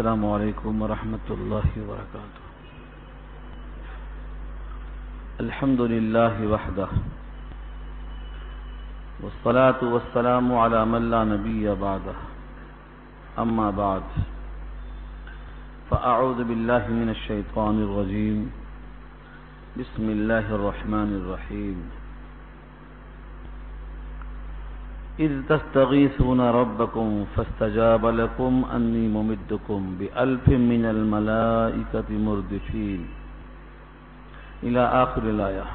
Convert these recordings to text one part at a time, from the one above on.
السلام علیکم ورحمۃ اللہ وبرکاتہ. الحمد للہ وحدہ والصلاة والسلام علی من لا نبی بعدہ. اما بعد فاعوذ باللہ من الشیطان الرجیم. بسم اللہ الرحمن الرحیم. اذ تستغیثون ربکم فاستجاب لکم انی ممدکم بألف من الملائکۃ مردفین الى آخر الآیہ.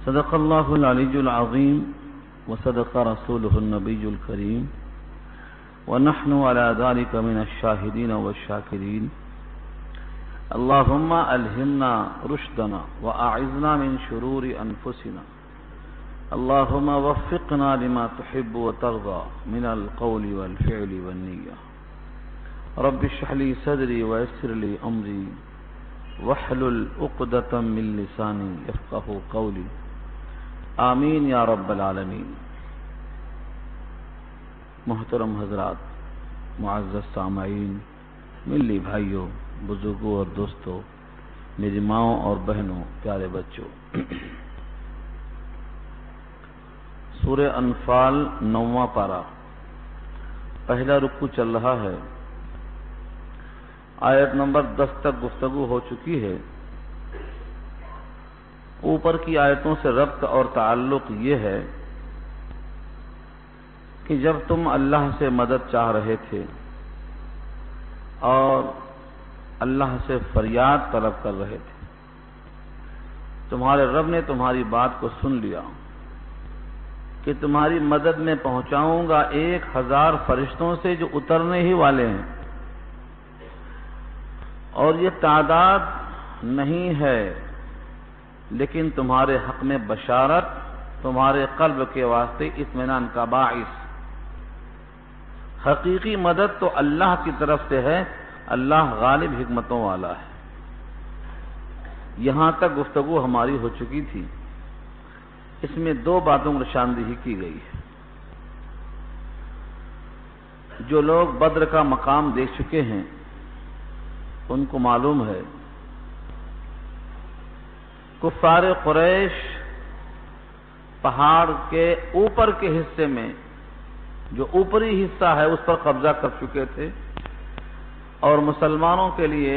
صدق اللہ العلی العظیم وصدق رسولہ النبی الکریم ونحن على ذلك من الشاہدین والشاکرین. اللہم الہمنا رشدنا واعذنا من شرور انفسنا. اللہم وفقنا لما تحب وترضى من القول والفعل والنیہ. رب اشرح لي صدری ويسر لي امری واحلل عقدۃ من لسانی یفقہوا قولی. آمین یا رب العالمین. محترم حضرات، معزز سامعین، ملی بھائیوں، بزرگوں اور دوستوں، میری ماؤں اور بہنوں، پیارے بچوں، سورہ انفال 9واں پارہ، پہلا رکوع چل رہا ہے. آیت نمبر 10 تک گفتگو ہو چکی ہے. اوپر کی آیتوں سے ربط اور تعلق یہ ہے کہ جب تم اللہ سے مدد چاہ رہے تھے اور اللہ سے فریاد طلب کر رہے تھے، تمہارے رب نے تمہاری بات کو سن لیا کہ تمہاری مدد میں پہنچاؤں گا 1000 فرشتوں سے جو اترنے ہی والے ہیں، اور یہ تعداد نہیں ہے لیکن تمہارے حق میں بشارت، تمہارے قلب کے واسطے اطمینان کا باعث. حقیقی مدد تو اللہ کی طرف سے ہے. اللہ غالب حکمتوں والا ہے. یہاں تک گفتگو ہماری ہو چکی تھی. اس میں 2 باتوں کی نشاندہی کی گئی ہے. جو لوگ بدر کا مقام دیکھ چکے ہیں ان کو معلوم ہے کفار قریش پہاڑ کے اوپر کے حصے میں، جو اوپری حصہ ہے اس پر قبضہ کر چکے تھے، اور مسلمانوں کے لیے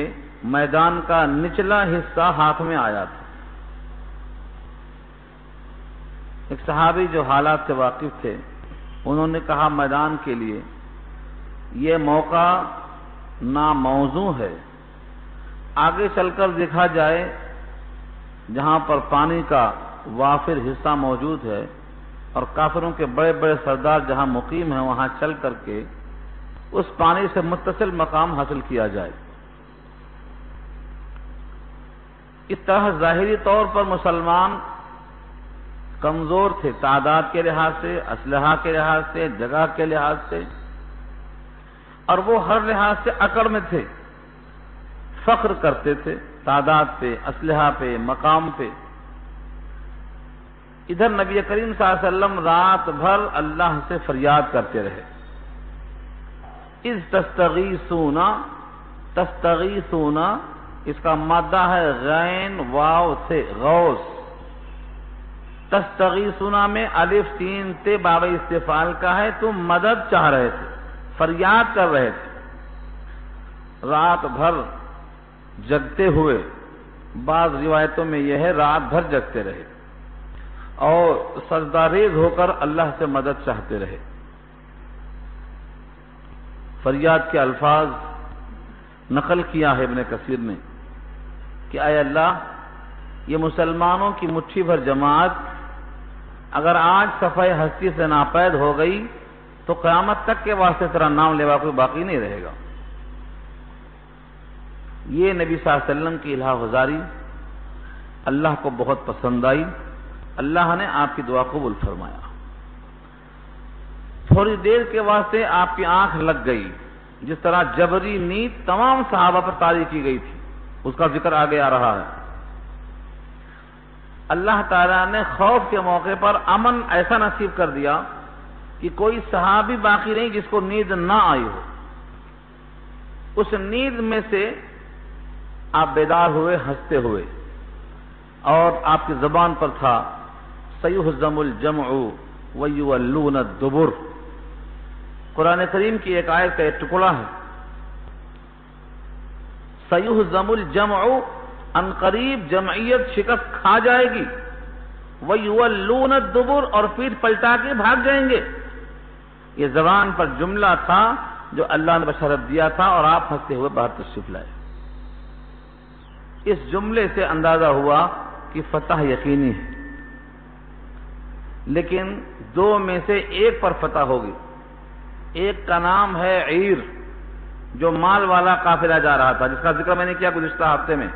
میدان کا نچلا حصہ ہاتھ میں آیا تھا. ایک صحابی جو حالات سے واقف تھے انہوں نے کہا میدان کے لیے یہ موقع ناموزوں ہے. آگے چل کر دیکھا جائے جہاں پر پانی کا وافر حصہ موجود ہے اور کافروں کے بڑے بڑے سردار جہاں مقیم ہیں وہاں چل کر کے اس پانی سے متصل مقام حاصل کیا جائے. اس طرح ظاہری طور پر مسلمان کمزور تھے، تعداد کے لحاظ سے، اسلحہ کے لحاظ سے، جگہ کے لحاظ سے، اور وہ ہر لحاظ سے اکڑ میں تھے. فخر کرتے تھے تعداد پہ، اسلحہ پہ، مقام پہ. ادھر نبی کریم صلی اللہ علیہ وسلم رات بھر اللہ سے فریاد کرتے رہے. اذ تستغیثون، تستغیثون اس کا مادہ ہے غین واو سے غوث. تستغیثون میں الف 3 تے باب استفعال کا ہے. تم مدد چاہ رہے تھے، فریاد کر رہے تھے. رات بھر جگتے ہوئے، بعض روایتوں میں یہ ہے رات بھر جگتے رہے اور سجدہ ریز ہو کر اللہ سے مدد چاہتے رہے. فریاد کے الفاظ نقل کیا ہے ابن کثیر نے کہ اے اللہ، یہ مسلمانوں کی مٹھی بھر جماعت اگر آج صفحہ ہستی سے ناپید ہو گئی تو قیامت تک کے واسطے تیرا نام لیوا کوئی باقی نہیں رہے گا. یہ نبی صلی اللہ علیہ وسلم کی الہ گزاری اللہ کو بہت پسند آئی. اللہ نے آپ کی دعا قبول فرمایا. تھوڑی دیر کے واسطے آپ کی آنکھ لگ گئی. جس طرح جبری نیند تمام صحابہ پر طاری کی گئی تھی، اس کا ذکر آگے آ رہا ہے. اللہ تعالیٰ نے خوف کے موقع پر امن ایسا نصیب کر دیا کہ کوئی صحابی باقی نہیں جس کو نیند نہ آئی ہو. اس نیند میں سے آپ بیدار ہوئے ہنستے ہوئے، اور آپ کی زبان پر تھا سیہزم الجمع ویولون الدبر۔ قرآن کریم کی ایک آیت کا ایک ٹکڑا ہے، سیہزم الجمع، ان قریب جمعیت شکست کھا جائے گی، ویولون الدبر، اور پیٹھ پلٹا کے بھاگ جائیں گے۔ یہ زبان پر جملہ تھا جو اللہ نے بشارت دیا تھا، اور آپ ہنستے ہوئے باہر تشریف لائے۔ اس جملے سے اندازہ ہوا کہ فتح یقینی ہے، لیکن دو میں سے ایک پر فتح ہوگی۔ ایک کا نام ہے عیر، جو مال والا قافلہ جا رہا تھا، جس کا ذکر میں نے کیا گزشتہ ہفتے میں،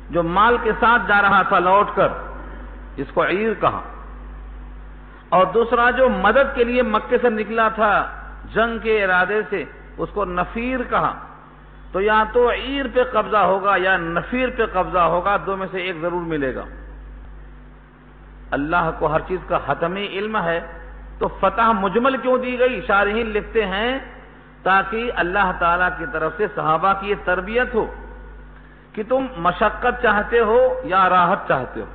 جو مال کے ساتھ جا رہا تھا لوٹ کر، اس کو عیر کہا۔ اور دوسرا جو مدد کے لیے مکے سے نکلا تھا جنگ کے ارادے سے، اس کو نفیر کہا۔ تو یا تو عیر پہ قبضہ ہوگا یا نفیر پہ قبضہ ہوگا، دو میں سے ایک ضرور ملے گا۔ اللہ کو ہر چیز کا حتمی علم ہے، تو فتح مجمل کیوں دی گئی؟ شارحین لکھتے ہیں تاکہ اللہ تعالی کی طرف سے صحابہ کی یہ تربیت ہو کہ تم مشقت چاہتے ہو یا راحت چاہتے ہو،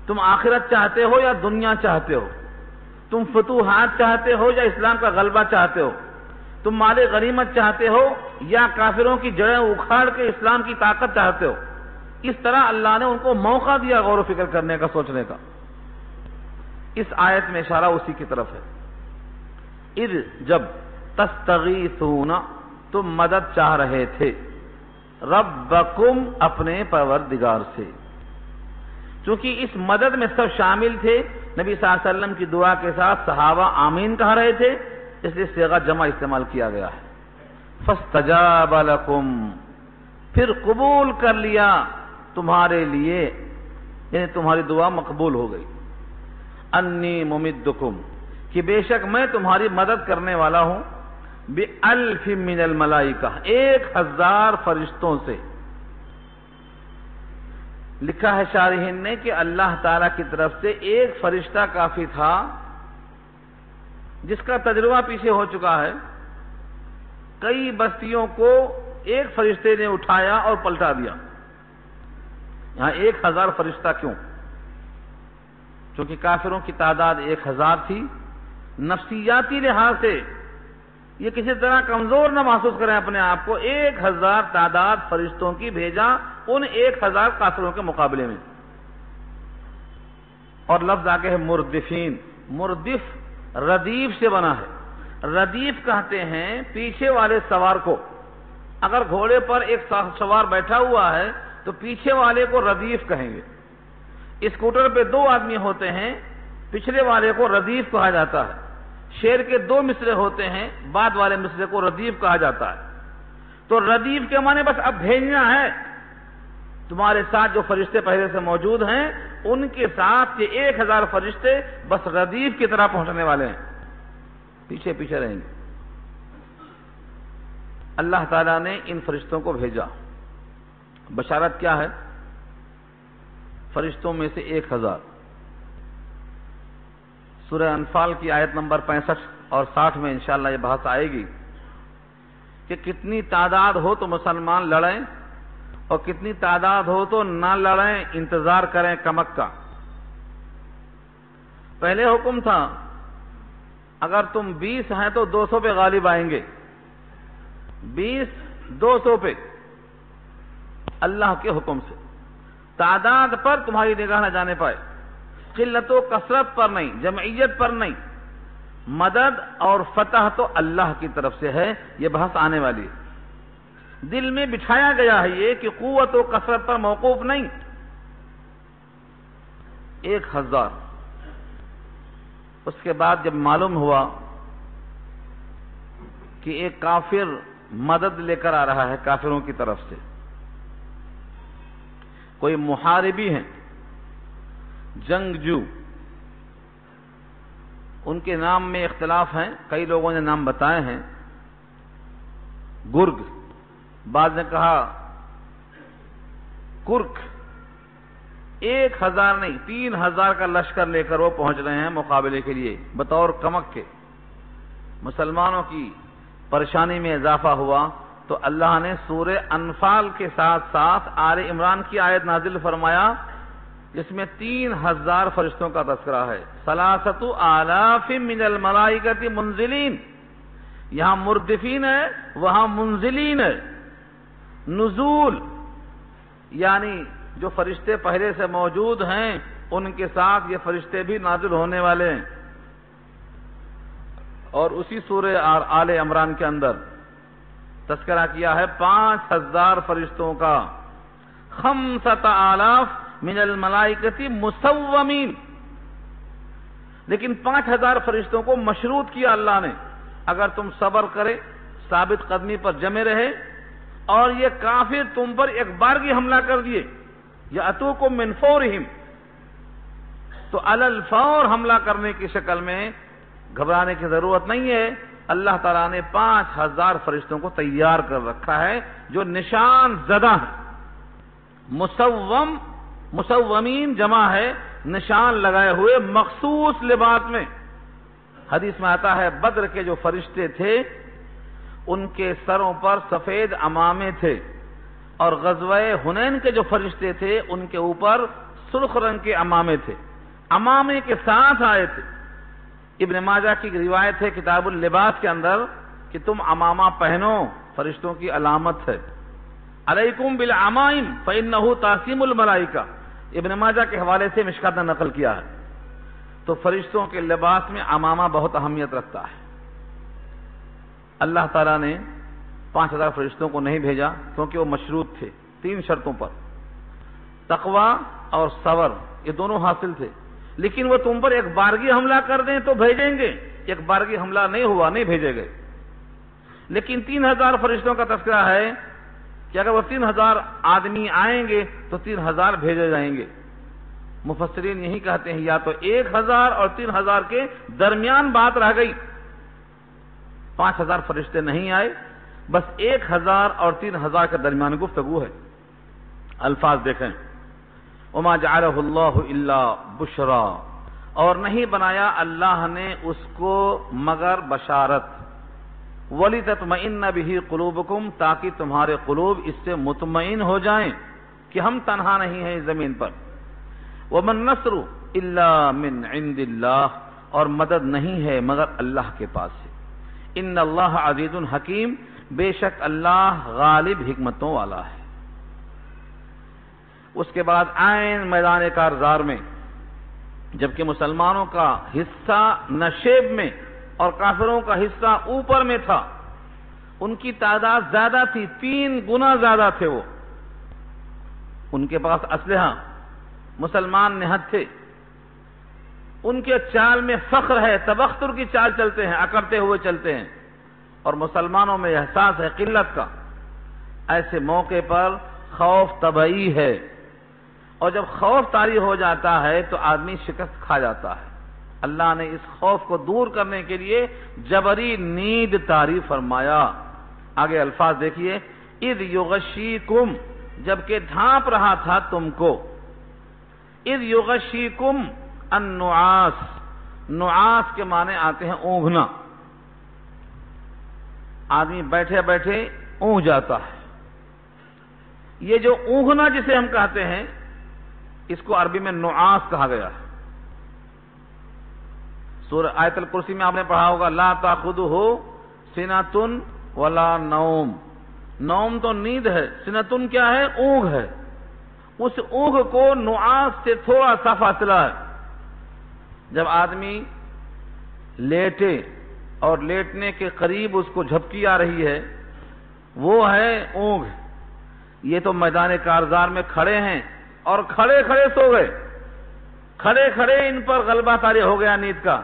تم آخرت چاہتے ہو یا دنیا چاہتے ہو، تم فتوحات چاہتے ہو یا اسلام کا غلبہ چاہتے ہو، تم مال غنیمت چاہتے ہو یا کافروں کی جڑیں اکھاڑ کے اسلام کی طاقت چاہتے ہو۔ اس طرح اللہ نے ان کو موقع دیا غور و فکر کرنے کا، سوچنے کا۔ اس آیت میں اشارہ اسی کی طرف ہے۔ اذ، جب، تستغیثون، تم مدد چاہ رہے تھے، ربکم، اپنے پروردگار سے۔ چونکہ اس مدد میں سب شامل تھے، نبی صلی اللہ علیہ وسلم کی دعا کے ساتھ صحابہ آمین کہہ رہے تھے، اس لیے صیغہ جمع استعمال کیا گیا ہے۔ فاستجاب لکم، پھر قبول کر لیا تمہارے لیے، یعنی تمہاری دعا مقبول ہو گئی۔ انی ممدکم، کہ بے شک میں تمہاری مدد کرنے والا ہوں، بِأَلْفٍ مِّنَ الْمَلَائِکَةِ، 1000 فرشتوں سے۔ لکھا ہے شارحین نے کہ اللہ تعالی کی طرف سے ایک فرشتہ کافی تھا، جس کا تجربہ پیچھے ہو چکا ہے۔ کئی بستیوں کو ایک فرشتے نے اٹھایا اور پلٹا دیا۔ یہاں 1000 فرشتہ کیوں؟ چونکہ کافروں کی تعداد 1000 تھی۔ نفسیاتی لحاظ سے یہ کسی طرح کمزور نہ محسوس کریں اپنے آپ کو، 1000 تعداد فرشتوں کی بھیجا ان 1000 کافروں کے مقابلے میں۔ اور لفظ آگے ہے مردفین۔ مردف ردیف سے بنا ہے۔ ردیف کہتے ہیں پیچھے والے سوار کو۔ اگر گھوڑے پر ایک سوار بیٹھا ہوا ہے تو پیچھے والے کو ردیف کہیں گے۔ اسکوٹر پہ 2 آدمی ہوتے ہیں، پچھلے والے کو ردیف کہا جاتا ہے۔ شیر کے 2 مصرے ہوتے ہیں، بعد والے مصرے کو ردیف کہا جاتا ہے۔ تو ردیف کے معنی بس اب بھیجنا ہے، تمہارے ساتھ جو فرشتے پہلے سے موجود ہیں ان کے ساتھ یہ 1000 فرشتے بس ردیف کی طرح پہنچنے والے ہیں، پیچھے پیچھے رہیں گے۔ اللہ تعالیٰ نے ان فرشتوں کو بھیجا۔ بشارت کیا ہے؟ فرشتوں میں سے 1000۔ سورہ انفال کی آیت نمبر 65 اور 60 میں انشاءاللہ یہ بحث آئے گی کہ کتنی تعداد ہو تو مسلمان لڑیں اور کتنی تعداد ہو تو نہ لڑیں، انتظار کریں کمک کا۔ پہلے حکم تھا اگر تم 20 ہیں تو 200 پہ غالب آئیں گے، 20 200 پہ، اللہ کے حکم سے۔ تعداد پر تمہاری نگاہ نہ جانے پائے، قلت و کثرت پر نہیں، جمعیت پر نہیں۔ مدد اور فتح تو اللہ کی طرف سے ہے، یہ بحث آنے والی ہے۔ دل میں بٹھایا گیا ہے یہ کہ قوت و کثرت پر موقوف نہیں۔ 1000۔ اس کے بعد جب معلوم ہوا کہ ایک کافر مدد لے کر آ رہا ہے کافروں کی طرف سے، کوئی محاربی ہیں، جنگجو، ان کے نام میں اختلاف ہیں، کئی لوگوں نے نام بتائے ہیں۔ گرگ، بعض نے کہا کرک۔ 1000 نہیں 3000 کا لشکر لے کر وہ پہنچ رہے ہیں مقابلے کے لیے بطور کمک کے۔ مسلمانوں کی پریشانی میں اضافہ ہوا تو اللہ نے سورہ انفال کے ساتھ ساتھ آل عمران کی آیت نازل فرمایا جس میں 3000 فرشتوں کا تذکرہ ہے. 3,000 من الملائکۃ منزلین، یہاں مردفین ہے وہاں منزلین ہے. نزول یعنی جو فرشتے پہلے سے موجود ہیں ان کے ساتھ یہ فرشتے بھی نازل ہونے والے ہیں. اور اسی سورہ آل عمران کے اندر تذکرہ کیا ہے 5000 فرشتوں کا. 5,000 من الملائکۃ مسومین، لیکن 5000 فرشتوں کو مشروط کیا اللہ نے، اگر تم صبر کرے، ثابت قدمی پر جمے رہے اور یہ کافر تم پر ایک بارگی حملہ کر دیے، یاتوکم من فورہم، تو علی الفور حملہ کرنے کی شکل میں گھبرانے کی ضرورت نہیں ہے. اللہ تعالیٰ نے 5000 فرشتوں کو تیار کر رکھا ہے جو نشان زدہ ہیں. مسومین جمع ہے نشان لگائے ہوئے مخصوص لباس میں. حدیث میں آتا ہے بدر کے جو فرشتے تھے ان کے سروں پر سفید عمامے تھے، اور غزوہ حنین کے جو فرشتے تھے ان کے اوپر سرخ رنگ کے عمامے تھے، عمامے کے ساتھ آئے تھے. ابن ماجہ کی روایت ہے کتاب اللباس کے اندر کہ تم عمامہ پہنو، فرشتوں کی علامت ہے. علیکم بالعمائم فإنہ تاسیم الملائکہ، ابن ماجہ کے حوالے سے مشکات نے نقل کیا ہے. تو فرشتوں کے لباس میں عمامہ بہت اہمیت رکھتا ہے. اللہ تعالیٰ نے 5000 فرشتوں کو نہیں بھیجا کیونکہ وہ مشروط تھے 3 شرطوں پر. تقوی اور صبر یہ دونوں حاصل تھے، لیکن وہ تم پر ایک بارگی حملہ کر دیں تو بھیجیں گے. ایک بارگی حملہ نہیں ہوا، نہیں بھیجے گئے. لیکن 3000 فرشتوں کا تذکرہ ہے کہ اگر وہ 3000 آدمی آئیں گے تو 3000 بھیجے جائیں گے. مفسرین یہی کہتے ہیں یا تو 1000 اور 3000 کے درمیان بات رہ گئی، 5000 فرشتے نہیں آئے، بس 1000 اور 3000 کے درمیان گفتگو ہے. الفاظ دیکھیں، وما جعلہ اللہ الا بشرا، اور نہیں بنایا اللہ نے اس کو مگر بشارت. وَلِتَطْمَئِنَّ بِهِ قُلُوبُكُمْ، تاکہ تمہارے قلوب اس سے مطمئن ہو جائیں کہ ہم تنہا نہیں ہیں اس زمین پر. وَمَن نَّصْرُ إِلَّا مِنْ عِنْدِ اللَّهِ، اور مدد نہیں ہے مگر اللہ کے پاس سے. ان اللہ عزیز حکیم، بے شک اللہ غالب حکمتوں والا ہے. اس کے بعد عین میدان کارزار میں جبکہ مسلمانوں کا حصہ نشیب میں اور کافروں کا حصہ اوپر میں تھا، ان کی تعداد زیادہ تھی، 3 گنا زیادہ تھے. وہ ان کے پاس اسلحہ، مسلمان نہت تھے، ان کے چال میں فخر ہے، تبختر کی چال چلتے ہیں، اکڑتے ہوئے چلتے ہیں، اور مسلمانوں میں احساس ہے قلت کا. ایسے موقع پر خوف طبعی ہے، اور جب خوف طاری ہو جاتا ہے تو آدمی شکست کھا جاتا ہے. اللہ نے اس خوف کو دور کرنے کے لیے جبری نیند طاری فرمایا. آگے الفاظ دیکھیے، اذ یغشیکم، جبکہ ڈھانپ رہا تھا تم کو. اذ یغشیکم النعاس، نعاس کے معنی آتے ہیں اونگھنا. آدمی بیٹھے بیٹھے اونگھ جاتا ہے. یہ جو اونگھنا جسے ہم کہتے ہیں اس کو عربی میں نعاس کہا گیا ہے. سورہ آیت الکرسی میں آپ نے پڑھا ہوگا لا تاخذہ سنۃ ولا نوم. نوم تو نیند ہے، سنتن کیا ہے؟ اونگھ ہے. اس اونگھ کو نعاس سے تھوڑا سا فاصلہ ہے. جب آدمی لیٹے اور لیٹنے کے قریب اس کو جھپکی آ رہی ہے وہ ہے اونگھ. یہ تو میدان کارزار میں کھڑے ہیں اور کھڑے کھڑے سو گئے، کھڑے کھڑے ان پر غلبہ طاری ہو گیا نیند کا.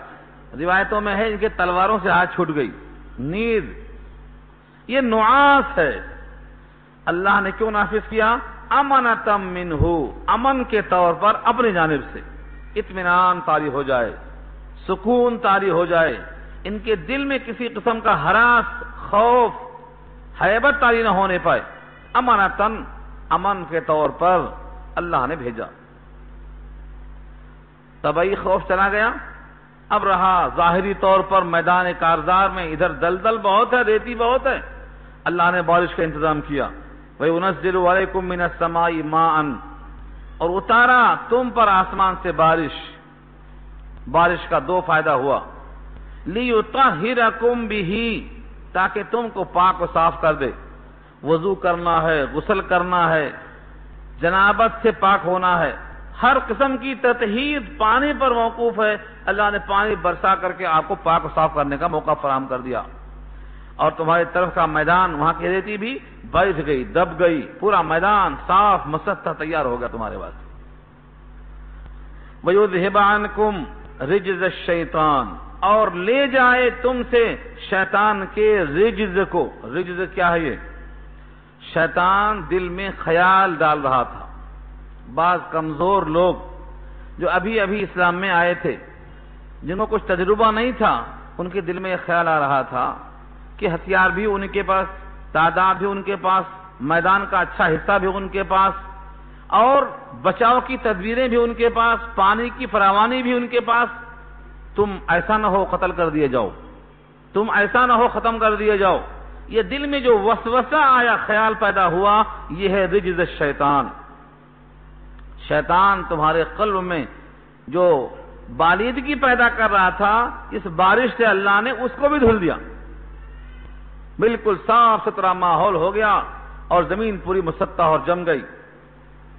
روایتوں میں ہے ان کے تلواروں سے ہاتھ چھوٹ گئی. نیند یہ نعاس ہے. اللہ نے کیوں نافذ کیا؟ امنتم منہ، امن کے طور پر اپنی جانب سے، اطمینان طاری ہو جائے، سکون طاری ہو جائے، ان کے دل میں کسی قسم کا ہراس، خوف، ہیبت طاری نہ ہونے پائے. امنتن، امن کے طور پر اللہ نے بھیجا. طبعی خوف چلا گیا. اب رہا ظاہری طور پر میدان کارزار میں ادھر دلدل بہت ہے، ریتی بہت ہے، اللہ نے بارش کا انتظام کیا، وَيُنَزِّلُ عَلَيْكُم مِّنَ السَّمَاءِ مَاءً، اور اتارا تم پر آسمان سے بارش کا دو فائدہ ہوا، لِيُطَهِّرَكُم بِهِ، تاکہ تم کو پاک و صاف کر دے، وضو کرنا ہے، غسل کرنا ہے، جنابت سے پاک ہونا ہے، ہر قسم کی تطہیر پانی پر موقوف ہے، اللہ نے پانی برسا کر کے آپ کو پاک و صاف کرنے کا موقع فراہم کر دیا، اور تمہاری طرف کا میدان وہاں کی ریتی بھی بیٹھ گئی، دب گئی، پورا میدان صاف مسطح تیار ہو گیا تمہارے پاس۔ وَيُذْهِبَ عَنْكُمْ رِجْزَ الشَّيْطَانِ، اور لے جائے تم سے شیطان کے رجز کو۔ رجز کیا ہے؟ یہ شیطان دل میں خیال ڈال رہا تھا، بعض کمزور لوگ جو ابھی اسلام میں آئے تھے، جن کو کچھ تجربہ نہیں تھا، ان کے دل میں یہ خیال آ رہا تھا کہ ہتھیار بھی ان کے پاس، تعداد بھی ان کے پاس، میدان کا اچھا حصہ بھی ان کے پاس، اور بچاؤ کی تدبیریں بھی ان کے پاس، پانی کی فراوانی بھی ان کے پاس، تم ایسا نہ ہو قتل کر دیے جاؤ، تم ایسا نہ ہو ختم کر دیے جاؤ۔ یہ دل میں جو وسوسہ آیا، خیال پیدا ہوا، یہ ہے رجز الشیطان۔ شیطان تمہارے قلب میں جو بالیدگی پیدا کر رہا تھا، اس بارش سے اللہ نے اس کو بھی دھل دیا، بالکل صاف ستھرا ماحول ہو گیا اور زمین پوری مسطح اور جم گئی۔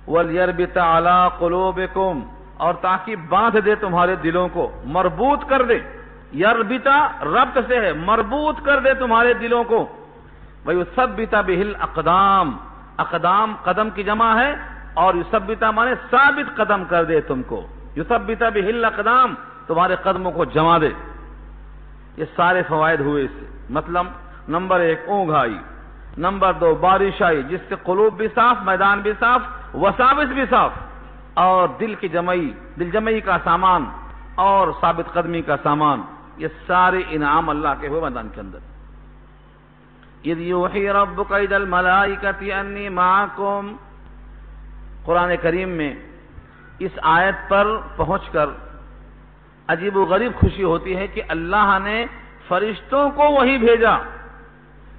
وَلْيَرْبِطَ عَلَىٰ قُلُوبِكُمْ، اور تاکہ باندھ دے تمہارے دلوں کو، مربوط کر دے۔ یربطا ربط سے ہے، مربوط کر دے تمہارے دلوں کو۔ وَيُثَبِّتَ بِهِ الْأَقْدَامِ، اقدام قدم کی جمع ہے، اور یثبت مانے ثابت قدم کر دے تم کو۔ یثبت بِهِ الْأَقْدَامِ، تمہارے قدموں کو جما دے۔ یہ سارے فوائد ہوئے اس سے۔ مطلب نمبر 1 اونگ آئی، نمبر 2 بارش آئی، جس سے قلوب بھی صاف، میدان بھی صاف، وساوس بھی صاف، اور دل جمعی کا سامان اور ثابت قدمی کا سامان، یہ سارے انعام اللہ کے ہوئے میدان کے اندر۔ اِذْ يُوحِي رَبُّكَ إِلَى الْمَلَائِكَةِ أَنِّي مَعَكُمْ، قرآن کریم میں اس آیت پر پہنچ کر عجیب و غریب خوشی ہوتی ہے کہ اللہ نے فرشتوں کو وہی بھیجا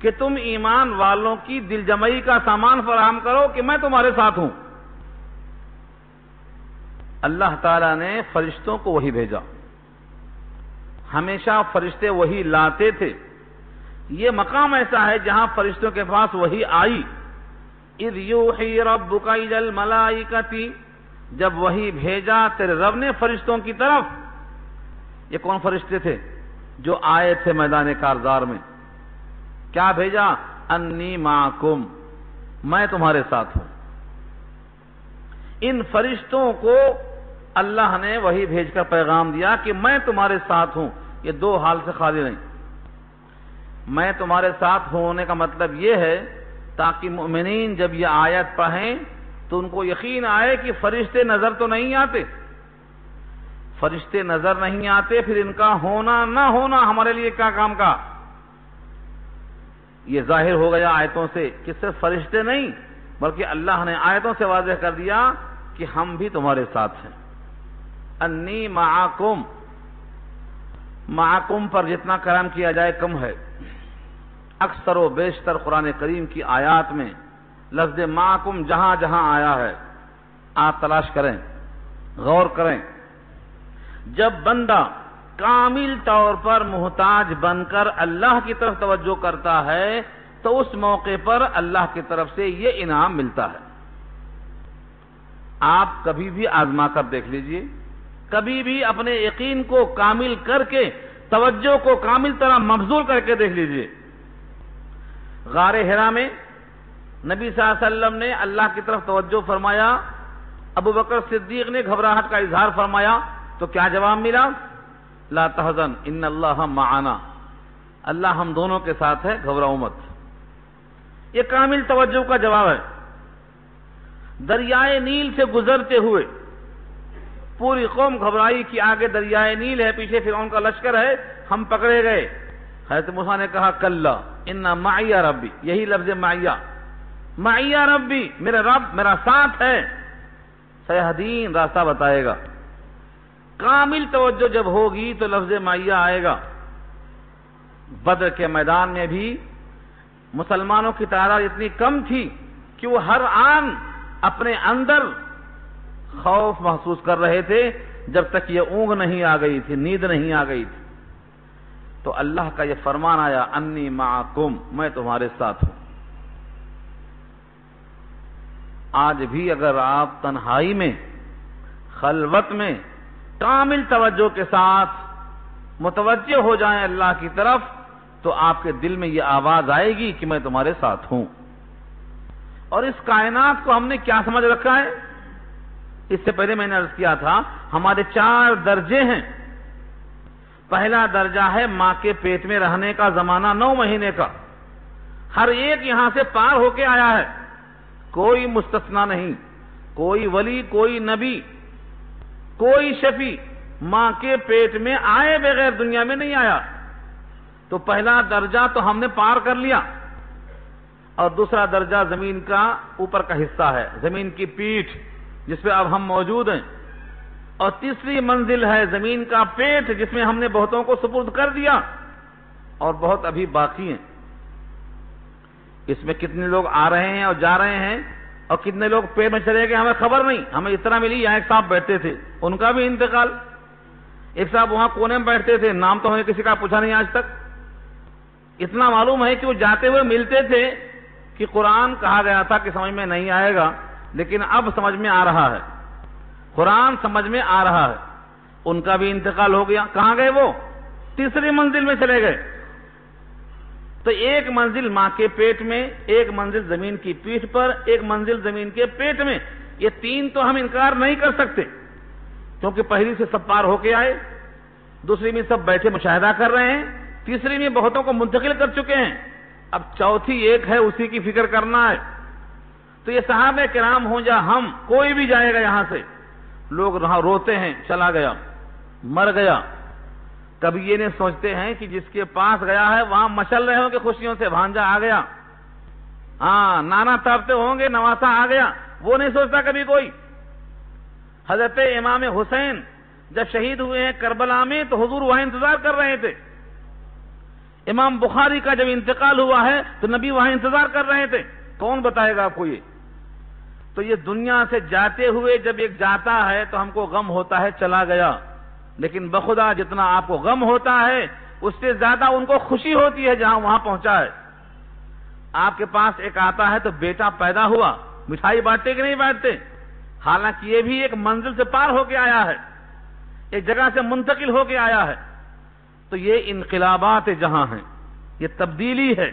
کہ تم ایمان والوں کی دل جمعی کا سامان فراہم کرو کہ میں تمہارے ساتھ ہوں۔ اللہ تعالیٰ نے فرشتوں کو وہی بھیجا، ہمیشہ فرشتے وہی لاتے تھے۔ یہ مقام ایسا ہے جہاں فرشتوں کے پاس وہی آئی۔ اِذْ يُوحِي رَبُّكَ إِلَى الْمَلَائِكَةِ، جب وہی بھیجا تیرے رب نے فرشتوں کی طرف۔ یہ کون فرشتے تھے؟ جو آئے تھے میدان کارزار میں۔ کیا بھیجا؟ انی معکم، میں تمہارے ساتھ ہوں۔ ان فرشتوں کو اللہ نے وہی بھیج کر پیغام دیا کہ میں تمہارے ساتھ ہوں۔ یہ دو حال سے خالی نہیں۔ میں تمہارے ساتھ ہونے کا مطلب یہ ہے تاکہ مؤمنین جب یہ آیت پڑھیں تو ان کو یقین آئے کہ فرشتے نظر تو نہیں آتے، فرشتے نظر نہیں آتے، پھر ان کا ہونا نہ ہونا ہمارے لیے کیا کام کا۔ یہ ظاہر ہو گیا آیتوں سے کہ صرف فرشتے نہیں بلکہ اللہ نے آیتوں سے واضح کر دیا کہ ہم بھی تمہارے ساتھ ہیں۔ انی معکم، معکم پر جتنا کلام کیا جائے کم ہے۔ اکثر و بیشتر قرآن کریم کی آیات میں لفظ معکم جہاں جہاں آیا ہے، آپ تلاش کریں، غور کریں۔ جب بندہ کامل طور پر محتاج بن کر اللہ کی طرف توجہ کرتا ہے تو اس موقع پر اللہ کی طرف سے یہ انعام ملتا ہے۔ آپ کبھی بھی آزما کر دیکھ لیجئے، کبھی بھی اپنے یقین کو کامل کر کے توجہ کو کامل طرح مبذول کر کے دیکھ لیجئے۔ غار حرا میں نبی صلی اللہ علیہ وسلم نے اللہ کی طرف توجہ فرمایا، ابو بکر صدیق نے گھبراہٹ کا اظہار فرمایا تو کیا جواب ملا؟ لا تحزن ان اللہ معنا، اللہ ہم دونوں کے ساتھ ہے، گھبراؤ مت۔ یہ کامل توجہ کا جواب ہے۔ دریائے نیل سے گزرتے ہوئے پوری قوم گھبرائی کہ آگے دریائے نیل ہے، پیچھے فرعون کا لشکر ہے، ہم پکڑے گئے۔ حضرت موسیٰ نے کہا کلا ان معی ربی، یہی لفظ معی ربی، میرے رب میرا ساتھ ہے، سیہدین، راستہ بتائے گا۔ کامل توجہ جب ہوگی تو لفظ معیہ آئے گا۔ بدر کے میدان میں بھی مسلمانوں کی تعداد اتنی کم تھی کہ وہ ہر آن اپنے اندر خوف محسوس کر رہے تھے جب تک یہ اونگ نہیں آ گئی تھی، نیند نہیں آ گئی تھی۔ تو اللہ کا یہ فرمان آیا انی معکم، میں تمہارے ساتھ ہوں۔ آج بھی اگر آپ تنہائی میں، خلوت میں کامل توجہ کے ساتھ متوجہ ہو جائیں اللہ کی طرف، تو آپ کے دل میں یہ آواز آئے گی کہ میں تمہارے ساتھ ہوں۔ اور اس کائنات کو ہم نے کیا سمجھ رکھا ہے؟ اس سے پہلے میں نے عرض کیا تھا ہمارے 4 درجے ہیں۔ پہلا درجہ ہے ماں کے پیٹ میں رہنے کا زمانہ 9 مہینے کا، ہر ایک یہاں سے پار ہو کے آیا ہے، کوئی مستثنا نہیں، کوئی ولی، کوئی نبی، کوئی شفیع ماں کے پیٹ میں آئے بغیر دنیا میں نہیں آیا۔ تو پہلا درجہ تو ہم نے پار کر لیا، اور دوسرا درجہ زمین کا اوپر کا حصہ ہے، زمین کی پیٹھ جس پہ اب ہم موجود ہیں، اور تیسری منزل ہے زمین کا پیٹ جس میں ہم نے بہتوں کو سپرد کر دیا، اور بہت ابھی باقی ہیں۔ اس میں کتنے لوگ آ رہے ہیں اور جا رہے ہیں، اور کتنے لوگ پیٹ میں چلے گئے ہمیں خبر نہیں۔ ہمیں اس طرح ملی یہاں ایک صاحب بیٹھتے تھے، ان کا بھی انتقال، ایک صاحب وہاں کونے میں بیٹھتے تھے، نام تو ہمیں کسی کا پوچھا نہیں آج تک۔ اتنا معلوم ہے کہ وہ جاتے ہوئے ملتے تھے کہ قرآن کہا گیا تھا کہ سمجھ میں نہیں آئے گا، لیکن اب سمجھ میں آ رہا ہے، قرآن سمجھ میں آ رہا ہے۔ ان کا بھی انتقال ہو گیا۔ کہاں گئے وہ؟ تیسری منزل میں چلے گئے۔ تو ایک منزل ماں کے پیٹ میں، ایک منزل زمین کی پیٹھ پر، ایک منزل زمین کے پیٹ میں، یہ 3 تو ہم انکار نہیں کر سکتے، کیونکہ پہلی سے سب پار ہو کے آئے، دوسری میں سب بیٹھے مشاہدہ کر رہے ہیں، تیسری میں بہتوں کو منتقل کر چکے ہیں، اب چوتھی ایک ہے، اسی کی فکر کرنا ہے۔ تو یہ صحابہ کرام ہوں یا ہم، کوئی بھی جائے گا یہاں سے، لوگ وہاں روتے ہیں چلا گیا، مر گیا۔ کبھی یہ نہیں سوچتے ہیں کہ جس کے پاس گیا ہے وہاں مچل رہے ہوں گے خوشیوں سے، بھانجا آ گیا، ہاں نانا تڑپتے ہوں گے نواسا آ گیا، وہ نہیں سوچتا کبھی کوئی۔ حضرت امام حسین جب شہید ہوئے ہیں کربلا میں تو حضور وہاں انتظار کر رہے تھے۔ امام بخاری کا جب انتقال ہوا ہے تو نبی وہاں انتظار کر رہے تھے۔ کون بتائے گا آپ کو یہ؟ تو یہ دنیا سے جاتے ہوئے جب ایک جاتا ہے تو ہم کو غم ہوتا ہے چلا گیا، لیکن بخدا جتنا آپ کو غم ہوتا ہے اس سے زیادہ ان کو خوشی ہوتی ہے جہاں وہاں پہنچا ہے۔ آپ کے پاس ایک آتا ہے تو بیٹا پیدا ہوا، مٹھائی بانٹتے کہ نہیں بانٹتے؟ حالانکہ یہ بھی ایک منزل سے پار ہو کے آیا ہے، ایک جگہ سے منتقل ہو کے آیا ہے۔ تو یہ انقلابات جہاں ہیں، یہ تبدیلی ہے۔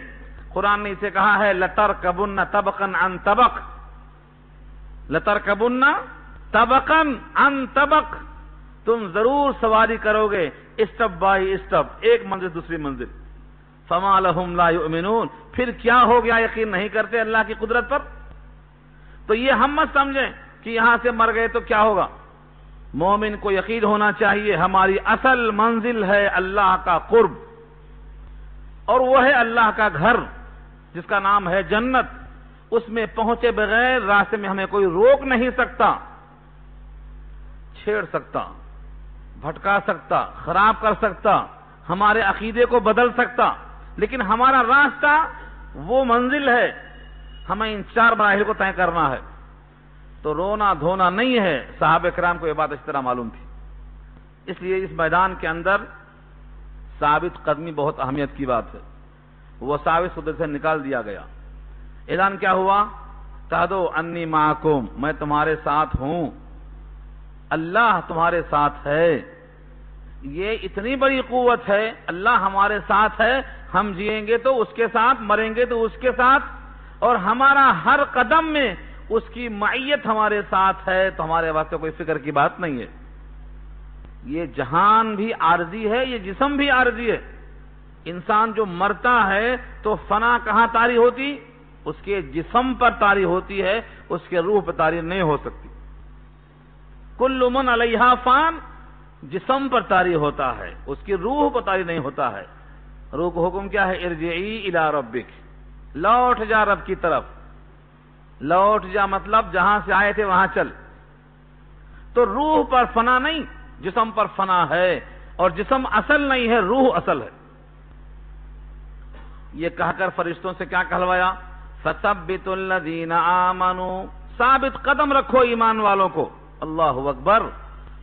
قرآن نے اسے کہا ہے لَتَرْكَبُنَّ طَبَقًا عَنْ طَبَقٍ، لَتَرْكَبُنَّ طَبَقًا عَنْ طَبَقٍ، تم ضرور سواری کرو گے اسٹپ بائی اسٹپ، ایک منزل دوسری منزل۔ فَمَا لَهُمْ لَا يُؤْمِنُونَ، پھر کیا ہو گیا یقین نہیں کرتے اللہ کی قدرت پر؟ تو یہ ہم مت سمجھیں کہ یہاں سے مر گئے تو کیا ہوگا۔ مومن کو یقین ہونا چاہیے ہماری اصل منزل ہے اللہ کا قرب، اور وہ ہے اللہ کا گھر جس کا نام ہے جنت۔ اس میں پہنچے بغیر راستے میں ہمیں کوئی روک نہیں سکتا، چھیڑ سکتا، بھٹکا سکتا، خراب کر سکتا، ہمارے عقیدے کو بدل سکتا، لیکن ہمارا راستہ وہ منزل ہے، ہمیں ان 4 مراحل کو طے کرنا ہے۔ تو رونا دھونا نہیں ہے۔ صحابہ کرام کو یہ بات اس طرح معلوم تھی، اس لیے اس میدان کے اندر ثابت قدمی بہت اہمیت کی بات ہے۔ وہ ثابت قدرت سے نکال دیا گیا۔ اعلان کیا ہوا؟ کہو انی معکم، میں تمہارے ساتھ ہوں، اللہ تمہارے ساتھ ہے۔ یہ اتنی بڑی قوت ہے، اللہ ہمارے ساتھ ہے، ہم جئیں گے تو اس کے ساتھ، مریں گے تو اس کے ساتھ، اور ہمارا ہر قدم میں اس کی معیت ہمارے ساتھ ہے، تو ہمارے واسطے کوئی فکر کی بات نہیں ہے۔ یہ جہان بھی عارضی ہے، یہ جسم بھی عارضی ہے۔ انسان جو مرتا ہے تو فنا کہاں طاری ہوتی؟ اس کے جسم پر طاری ہوتی ہے، اس کے روح پر طاری نہیں ہو سکتی۔ کل من علیہا فان، جسم پر طاری ہوتا ہے، اس کی روح پر طاری نہیں ہوتا ہے۔ روح کا حکم کیا ہے؟ ارجعی الی ربک، لوٹ جا رب کی طرف۔ لوٹ جا مطلب جہاں سے آئے تھے وہاں چل۔ تو روح پر فنا نہیں، جسم پر فنا ہے اور جسم اصل نہیں ہے، روح اصل ہے۔ یہ کہہ کر فرشتوں سے کیا کہلوایا؟ فَثَبِّتُوا الَّذِينَ آمَنُوا، ثابت قدم رکھو ایمان والوں کو۔ اللہ اکبر،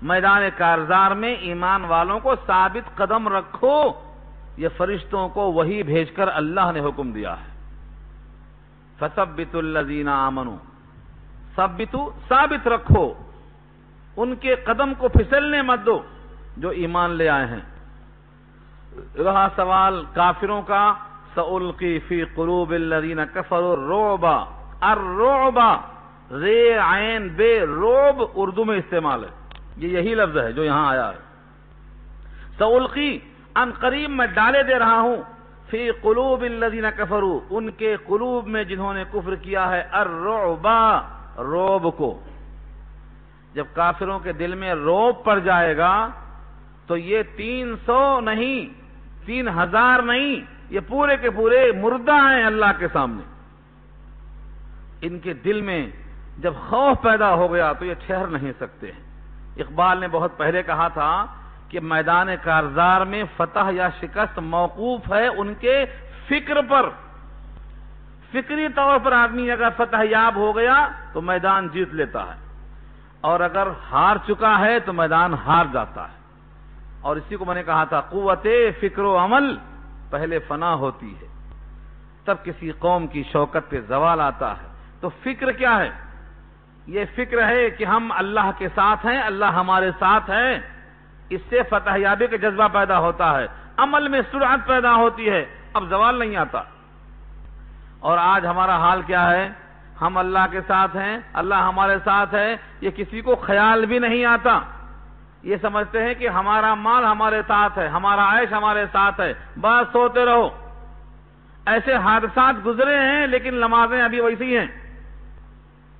میدان کارزار میں ایمان والوں کو ثابت قدم رکھو، یہ فرشتوں کو وحی بھیج کر اللہ نے حکم دیا ہے۔ فَثَبِّتُوا الَّذِينَ آمَنُوا، ثابت رکھو، ان کے قدم کو پھسلنے مت دو جو ایمان لے آئے ہیں۔ رہا سوال کافروں کا، سَأُلْقِي فِي قُلُوبِ الَّذِينَ كَفَرُوا الرُّعْبَ، الرُّعْبَ رے عین بے روب اردو میں استعمال ہے، یہی لفظ ہے جو یہاں آیا ہے۔ سَأُلْقِي ان قریب میں ڈالے دے رہا ہوں، فی قلوب الذین کفروا ان کے قلوب میں جنہوں نے کفر کیا ہے، الرعب روب کو۔ جب کافروں کے دل میں روب پڑ جائے گا تو یہ 300 نہیں، 3000 نہیں، یہ پورے کے پورے مردہ ہیں اللہ کے سامنے۔ ان کے دل میں جب خوف پیدا ہو گیا تو یہ ٹھہر نہیں سکتے۔ اقبال نے بہت پہلے کہا تھا کہ میدان کارزار میں فتح یا شکست موقوف ہے ان کے فکر پر۔ فکری طور پر آدمی اگر فتح یاب ہو گیا تو میدان جیت لیتا ہے، اور اگر ہار چکا ہے تو میدان ہار جاتا ہے۔ اور اسی کو میں نے کہا تھا، قوت فکر و عمل پہلے فنا ہوتی ہے، تب کسی قوم کی شوکت پہ زوال آتا ہے۔ تو فکر کیا ہے؟ یہ فکر ہے کہ ہم اللہ کے ساتھ ہیں، اللہ ہمارے ساتھ ہے، اس سے فتح یابی کا جذبہ پیدا ہوتا ہے، عمل میں سرعت پیدا ہوتی ہے، اب زوال نہیں آتا۔ اور آج ہمارا حال کیا ہے؟ ہم اللہ کے ساتھ ہیں، اللہ ہمارے ساتھ ہے، یہ کسی کو خیال بھی نہیں آتا۔ یہ سمجھتے ہیں کہ ہمارا مال ہمارے ساتھ ہے، ہمارا عیش ہمارے ساتھ ہے، بس سوتے رہو۔ ایسے حادثات گزرے ہیں لیکن نمازیں ابھی ویسی ہیں۔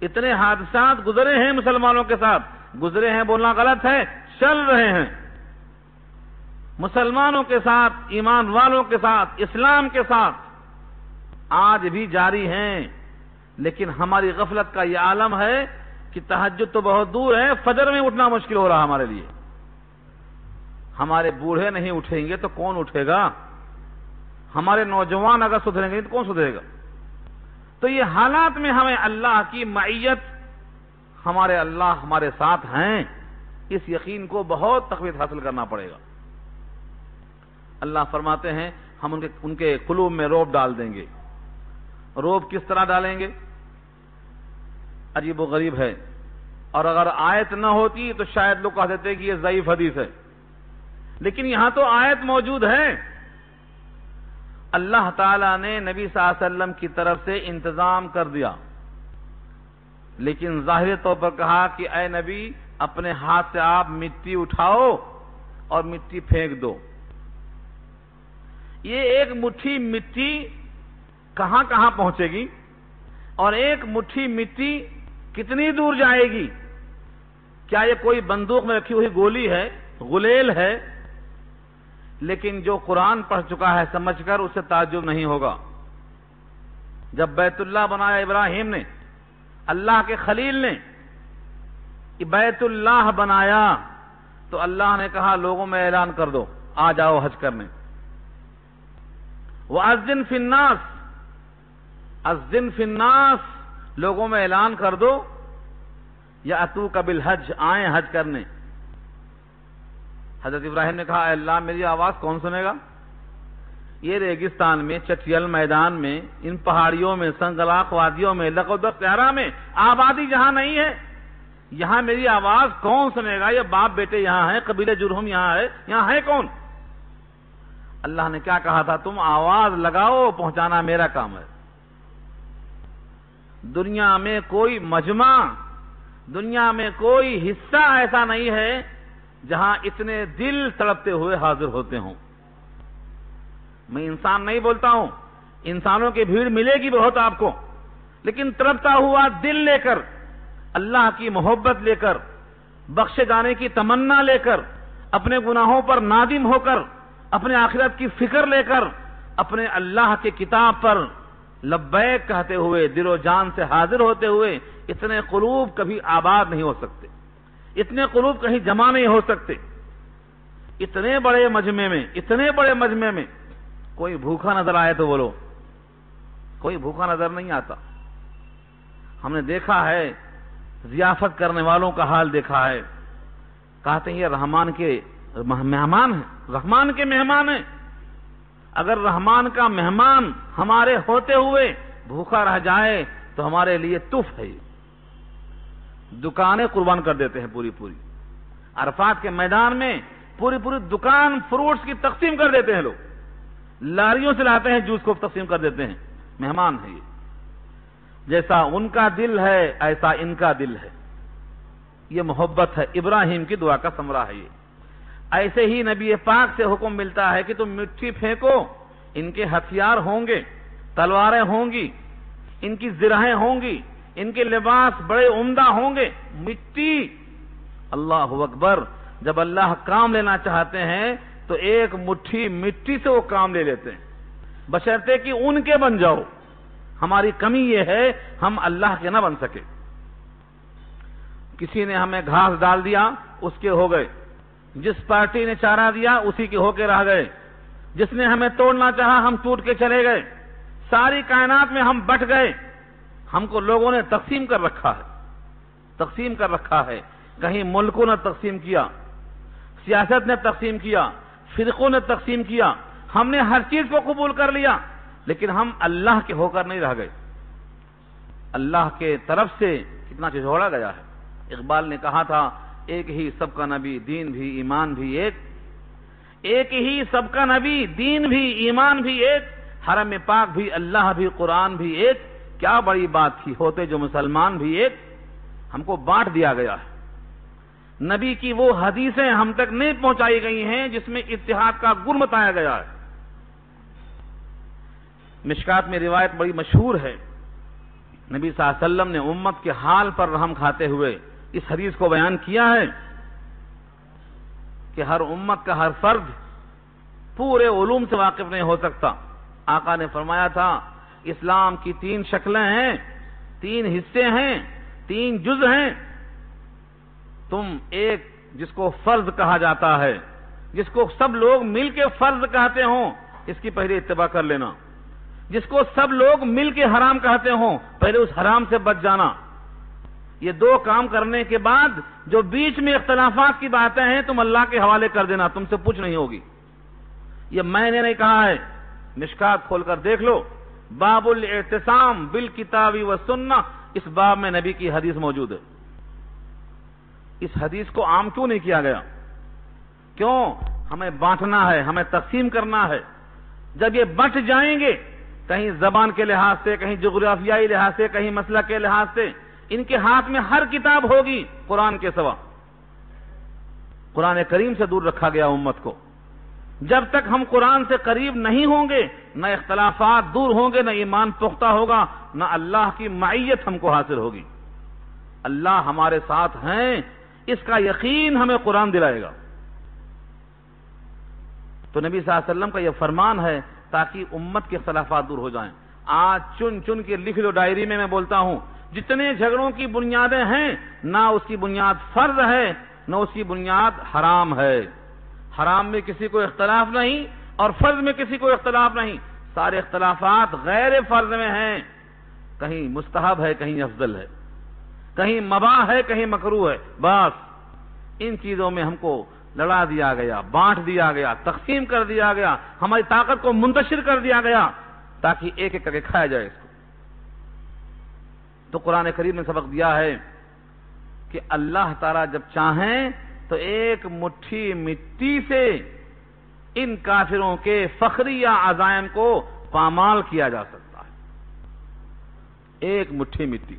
اتنے حادثات گزرے ہیں مسلمانوں کے ساتھ، گزرے ہیں بولنا غلط ہے، چل رہے ہیں مسلمانوں کے ساتھ، ایمان والوں کے ساتھ، اسلام کے ساتھ آج بھی جاری ہیں۔ لیکن ہماری غفلت کا یہ عالم ہے کہ تہجد تو بہت دور ہے، فجر میں اٹھنا مشکل ہو رہا ہمارے لیے۔ ہمارے بوڑھے نہیں اٹھیں گے تو کون اٹھے گا؟ ہمارے نوجوان اگر سدھریں گے تو کون سدھرے گا؟ تو یہ حالات میں ہمیں اللہ کی معیت، ہمارے اللہ ہمارے ساتھ ہیں، اس یقین کو بہت تقویت حاصل کرنا پڑے گا۔ اللہ فرماتے ہیں ہم ان کے قلوب میں روب ڈال دیں گے۔ روب کس طرح ڈالیں گے؟ عجیب و غریب ہے، اور اگر آیت نہ ہوتی تو شاید لوگ کہہ دیتے کہ یہ ضعیف حدیث ہے، لیکن یہاں تو آیت موجود ہے۔ اللہ تعالیٰ نے نبی صلی اللہ علیہ وسلم کی طرف سے انتظام کر دیا، لیکن ظاہری طور پر کہا کہ اے نبی اپنے ہاتھ سے آپ مٹی اٹھاؤ اور مٹی پھینک دو۔ یہ ایک مٹھی مٹی کہاں کہاں پہنچے گی اور ایک مٹھی مٹی کتنی دور جائے گی؟ کیا یہ کوئی بندوق میں رکھی ہوئی گولی ہے، غلیل ہے؟ لیکن جو قرآن پڑھ چکا ہے سمجھ کر اسے تعجب نہیں ہوگا۔ جب بیت اللہ بنایا ابراہیم نے، اللہ کے خلیل نے بیت اللہ بنایا تو اللہ نے کہا لوگوں میں اعلان کر دو آ جاؤ حج کرنے۔ وَأَذِّن فِي النَّاسِ، اذن فی الناس، لوگوں میں اعلان کر دو، یاتوک بالحج، آئیں حج کرنے۔ حضرت ابراہیم نے کہا اے اللہ میری آواز کون سنے گا؟ یہ ریگستان میں، چٹیل میدان میں، ان پہاڑیوں میں، سنگلاخ وادیوں میں، لقودق تیارا میں، آبادی جہاں نہیں ہے، یہاں میری آواز کون سنے گا؟ یہ باپ بیٹے یہاں ہیں، قبیلہ جرہم یہاں ہے، یہاں ہے کون؟ اللہ نے کیا کہا تھا؟ تم آواز لگاؤ، پہنچانا میرا کام ہے۔ دنیا میں کوئی مجمع، دنیا میں کوئی حصہ ایسا نہیں ہے جہاں اتنے دل تڑپتے ہوئے حاضر ہوتے ہوں۔ میں انسان نہیں بولتا ہوں، انسانوں کی بھیڑ ملے گی بہت آپ کو، لیکن تڑپتا ہوا دل لے کر، اللہ کی محبت لے کر، بخشے جانے کی تمنا لے کر، اپنے گناہوں پر نادم ہو کر، اپنے آخرت کی فکر لے کر، اپنے اللہ کی کتاب پر لبیک کہتے ہوئے، دل و جان سے حاضر ہوتے ہوئے، اتنے قلوب کبھی آباد نہیں ہو سکتے۔ اتنے قلوب کہیں جمع نہیں ہو سکتے. اتنے بڑے مجمع میں کوئی بھوکا نظر آئے تو بولو, کوئی بھوکا نظر نہیں آتا. ہم نے دیکھا ہے ضیافت کرنے والوں کا حال دیکھا ہے, کہتے ہیں یہ رحمان کے مہمان ہیں, رحمان کے مہمان ہیں. اگر رحمان کا مہمان ہمارے ہوتے ہوئے بھوکا رہ جائے تو ہمارے لیے تف ہے. دکانیں قربان کر دیتے ہیں پوری. عرفات کے میدان میں پوری دکان فروٹس کی تقسیم کر دیتے ہیں لوگ, لاریوں سے لاتے ہیں جوس کو تقسیم کر دیتے ہیں. مہمان ہے یہ. جیسا ان کا دل ہے ایسا ان کا دل ہے. یہ محبت ہے, ابراہیم کی دعا کا ثمرہ ہے یہ. ایسے ہی نبی پاک سے حکم ملتا ہے کہ تم مٹی پھینکو, ان کے ہتھیار ہوں گے, تلواریں ہوں گی, ان کی زرہیں ہوں گی, ان کے لباس بڑے عمدہ ہوں گے. مٹی, اللہ اکبر. جب اللہ کام لینا چاہتے ہیں تو ایک مٹھی مٹی سے وہ کام لے لیتے ہیں, بشرطے کہ ان کے بن جاؤ. ہماری کمی یہ ہے ہم اللہ کے نہ بن سکے. کسی نے ہمیں گھاس ڈال دیا اس کے ہو گئے, جس پارٹی نے چارہ دیا اسی کے ہو کے رہ گئے, جس نے ہمیں توڑنا چاہا ہم ٹوٹ کے چلے گئے. ساری کائنات میں ہم بٹ گئے. ہم کو لوگوں نے تقسیم کر رکھا ہے. کہیں ملکوں نے تقسیم کیا, سیاست نے تقسیم کیا, فرقوں نے تقسیم کیا. ہم نے ہر چیز کو قبول کر لیا, لیکن ہم اللہ کے ہو کر نہیں رہ گئے. اللہ کے طرف سے کتنا جھوڑا گیا ہے. اقبال نے کہا تھا ایک ہی سب کا نبی, دین بھی ایمان بھی ایک. ایک ہی سب کا نبی, دین بھی ایمان بھی ایک. حرم پاک بھی, اللہ بھی, قرآن بھی ایک. کیا بڑی بات تھی ہوتے جو مسلمان بھی ایک. ہم کو بانٹ دیا گیا ہے. نبی کی وہ حدیثیں ہم تک نہیں پہنچائی گئی ہیں جس میں اتحاد کا گن بتایا گیا ہے. مشکات میں روایت بڑی مشہور ہے. نبی صلی اللہ علیہ وسلم نے امت کے حال پر رحم کھاتے ہوئے اس حدیث کو بیان کیا ہے کہ ہر امت کا ہر فرد پورے علوم سے واقف نہیں ہو سکتا. آقا نے فرمایا تھا اسلام کی 3 شکلیں ہیں, 3 حصے ہیں, 3 جز ہیں. تم ایک جس کو فرض کہا جاتا ہے, جس کو سب لوگ مل کے فرض کہتے ہوں, اس کی پہلے اتباع کر لینا. جس کو سب لوگ مل کے حرام کہتے ہوں, پہلے اس حرام سے بچ جانا. یہ 2 کام کرنے کے بعد جو بیچ میں اختلافات کی باتیں ہیں تم اللہ کے حوالے کر دینا, تم سے پوچھ نہیں ہوگی. یہ میں نے نہیں کہا ہے, مشکات کھول کر دیکھ لو. باب الاعتصام بالکتاب والسنہ, اس باب میں نبی کی حدیث موجود ہے. اس حدیث کو عام کیوں نہیں کیا گیا؟ کیوں؟ ہمیں بانٹنا ہے, ہمیں تقسیم کرنا ہے. جب یہ بٹ جائیں گے, کہیں زبان کے لحاظ سے, کہیں جغرافیائی لحاظ سے, کہیں مسلک کے لحاظ سے, ان کے ہاتھ میں ہر کتاب ہوگی قرآن کے سوا. قرآن کریم سے دور رکھا گیا امت کو. جب تک ہم قرآن سے قریب نہیں ہوں گے, نہ اختلافات دور ہوں گے, نہ ایمان پختہ ہوگا, نہ اللہ کی معیت ہم کو حاصل ہوگی. اللہ ہمارے ساتھ ہیں اس کا یقین ہمیں قرآن دلائے گا. تو نبی صلی اللہ علیہ وسلم کا یہ فرمان ہے تاکہ امت کے اختلافات دور ہو جائیں. آج چن چن کے لکھ لو ڈائری میں بولتا ہوں, جتنے جھگڑوں کی بنیادیں ہیں, نہ اس کی بنیاد فرض ہے, نہ اس کی بنیاد حرام ہے. حرام میں کسی کو اختلاف نہیں اور فرض میں کسی کو اختلاف نہیں. سارے اختلافات غیر فرض میں ہیں. کہیں مستحب ہے, کہیں افضل ہے, کہیں مباح ہے, کہیں مکروہ ہے. بس ان چیزوں میں ہم کو لڑا دیا گیا, بانٹ دیا گیا, تقسیم کر دیا گیا, ہماری طاقت کو منتشر کر دیا گیا تاکہ ایک ایک کر کے کھایا جائے اس کو. تو قرآن کریم نے سبق دیا ہے کہ اللہ تعالیٰ جب چاہیں تو ایک مٹھی مٹی سے ان کافروں کے فخری یا عزائم کو پامال کیا جا سکتا ہے. ایک مٹھی مٹی.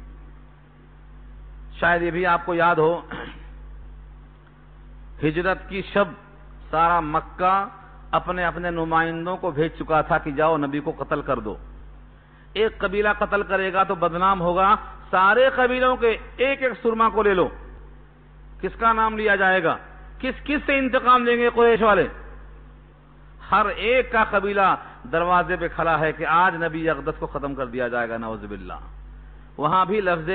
شاید یہ بھی آپ کو یاد ہو, ہجرت کی شب سارا مکہ اپنے اپنے نمائندوں کو بھیج چکا تھا کہ جاؤ نبی کو قتل کر دو. ایک قبیلہ قتل کرے گا تو بدنام ہوگا, سارے قبیلوں کے ایک ایک سرما کو لے لو. کس کا نام لیا جائے گا؟ کس کس سے انتقام لیں گے قریش والے؟ ہر ایک کا قبیلہ دروازے پہ کھڑا ہے کہ آج نبی اقدس کو ختم کر دیا جائے گا, نعوذ باللہ. وہاں بھی لفظ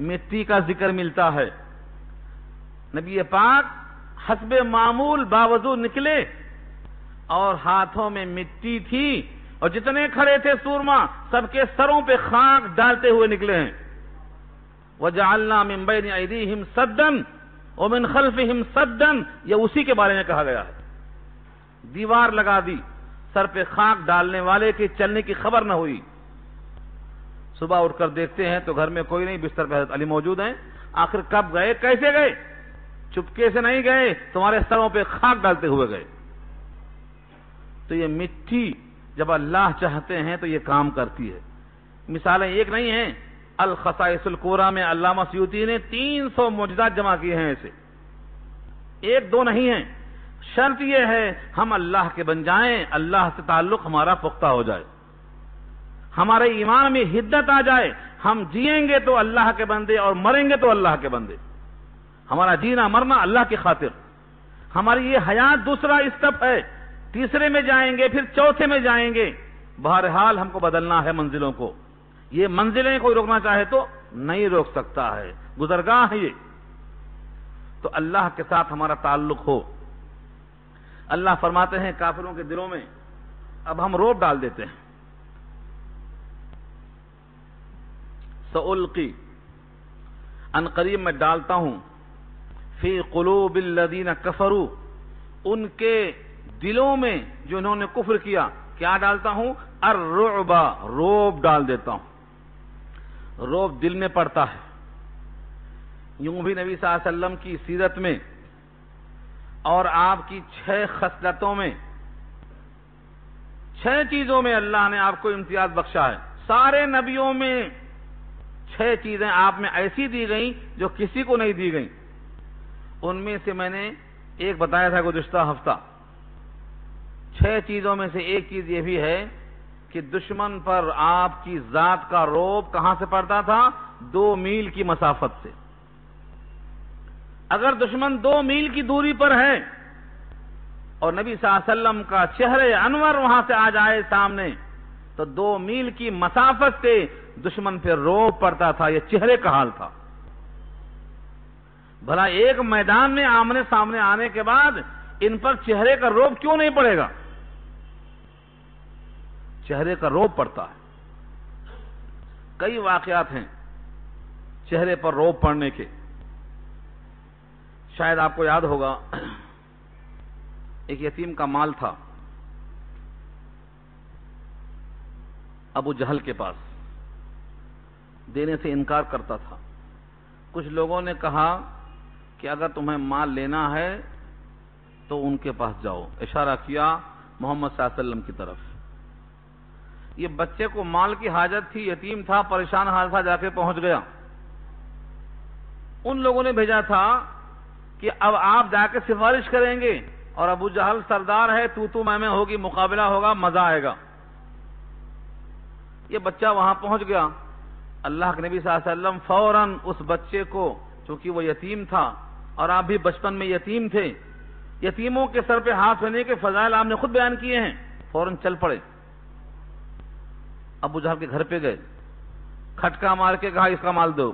مٹی کا ذکر ملتا ہے. نبی پاک حسب معمول باوضو نکلے اور ہاتھوں میں مٹی تھی اور جتنے کھڑے تھے سورما سب کے سروں پہ خاک ڈالتے ہوئے نکلے ہیں. وَجَعَلْنَا مِن بَيْنِ أَيْدِيهِمْ سَدًّا وَمِنْ خَلْفِهِمْ سَدًّا، یہ اسی کے بارے میں کہا گیا ہے. دیوار لگا دی، سر پہ خاک ڈالنے والے کے چلنے کی خبر نہ ہوئی. صبح اٹھ کر دیکھتے ہیں تو گھر میں کوئی نہیں، بستر پہ حضرت علی موجود ہیں. آخر کب گئے، کیسے گئے؟ چپکے سے نہیں گئے، تمہارے سروں پہ خاک ڈالتے ہوئے گئے. تو یہ مٹی جب اللہ چاہتے ہیں تو یہ کام کرتی ہے. مثالیں ایک نہیں ہیں. الخصائص الکبریٰ میں علامہ سیوطی نے 300 معجزات جمع کیے ہیں ایسے، ایک دو نہیں ہیں. شرط یہ ہے ہم اللہ کے بن جائیں، اللہ سے تعلق ہمارا پختہ ہو جائے، ہمارے ایمان میں حدت آ جائے. ہم جئیں گے تو اللہ کے بندے اور مریں گے تو اللہ کے بندے. ہمارا جینا مرنا اللہ کی خاطر. ہماری یہ حیات دوسرا اسٹیپ ہے، تیسرے میں جائیں گے، پھر چوتھے میں جائیں گے. بہرحال ہم کو بدلنا ہے منزلوں کو. یہ منزلیں کوئی روکنا چاہے تو نہیں روک سکتا ہے، گزرگاہ ہے یہ. تو اللہ کے ساتھ ہمارا تعلق ہو. اللہ فرماتے ہیں کافروں کے دلوں میں اب ہم روب ڈال دیتے ہیں. سألقی، ان قریب میں ڈالتا ہوں، فی قلوب الذین کفروا، ان کے دلوں میں جو انہوں نے کفر کیا، کیا ڈالتا ہوں؟ الرعب، روب ڈال دیتا ہوں. روب دل میں پڑتا ہے. یوں بھی نبی صلی اللہ علیہ وسلم کی سیرت میں اور آپ کی 6 خصلتوں میں، 6 چیزوں میں اللہ نے آپ کو امتیاز بخشا ہے. سارے نبیوں میں 6 چیزیں آپ میں ایسی دی گئیں جو کسی کو نہیں دی گئیں. ان میں سے میں نے ایک بتایا تھا گزشتہ ہفتہ. 6 چیزوں میں سے ایک چیز یہ بھی ہے کہ دشمن پر آپ کی ذات کا روب کہاں سے پڑتا تھا؟ 2 میل کی مسافت سے. اگر دشمن 2 میل کی دوری پر ہے اور نبی صلی اللہ علیہ وسلم کا چہرے انور وہاں سے آ جائے سامنے تو 2 میل کی مسافت سے دشمن پہ روب پڑتا تھا. یہ چہرے کا حال تھا. بھلا ایک میدان میں آمنے سامنے آنے کے بعد ان پر چہرے کا روب کیوں نہیں پڑے گا؟ چہرے کا روب پڑتا ہے. کئی واقعات ہیں چہرے پر روب پڑنے کے. شاید آپ کو یاد ہوگا ایک یتیم کا مال تھا ابو جہل کے پاس، دینے سے انکار کرتا تھا. کچھ لوگوں نے کہا کہ اگر تمہیں مال لینا ہے تو ان کے پاس جاؤ. اشارہ کیا محمد صلی اللہ علیہ وسلم کی طرف. یہ بچے کو مال کی حاجت تھی، یتیم تھا، پریشان حال تھا، جا کے پہنچ گیا. ان لوگوں نے بھیجا تھا کہ اب آپ جا کے سفارش کریں گے اور ابو جہل سردار ہے، تو میں ہوگی، مقابلہ ہوگا، مزہ آئے گا. یہ بچہ وہاں پہنچ گیا. اللہ کے نبی صلی اللہ علیہ وسلم فوراً اس بچے کو، چونکہ وہ یتیم تھا اور آپ بھی بچپن میں یتیم تھے، یتیموں کے سر پہ ہاتھ رکھنے کے فضائل آپ نے خود بیان کیے ہیں، فوراً چل پڑے. ابو جہل کے گھر پہ گئے، کھٹکا مار کے کہا اس کا مال دو.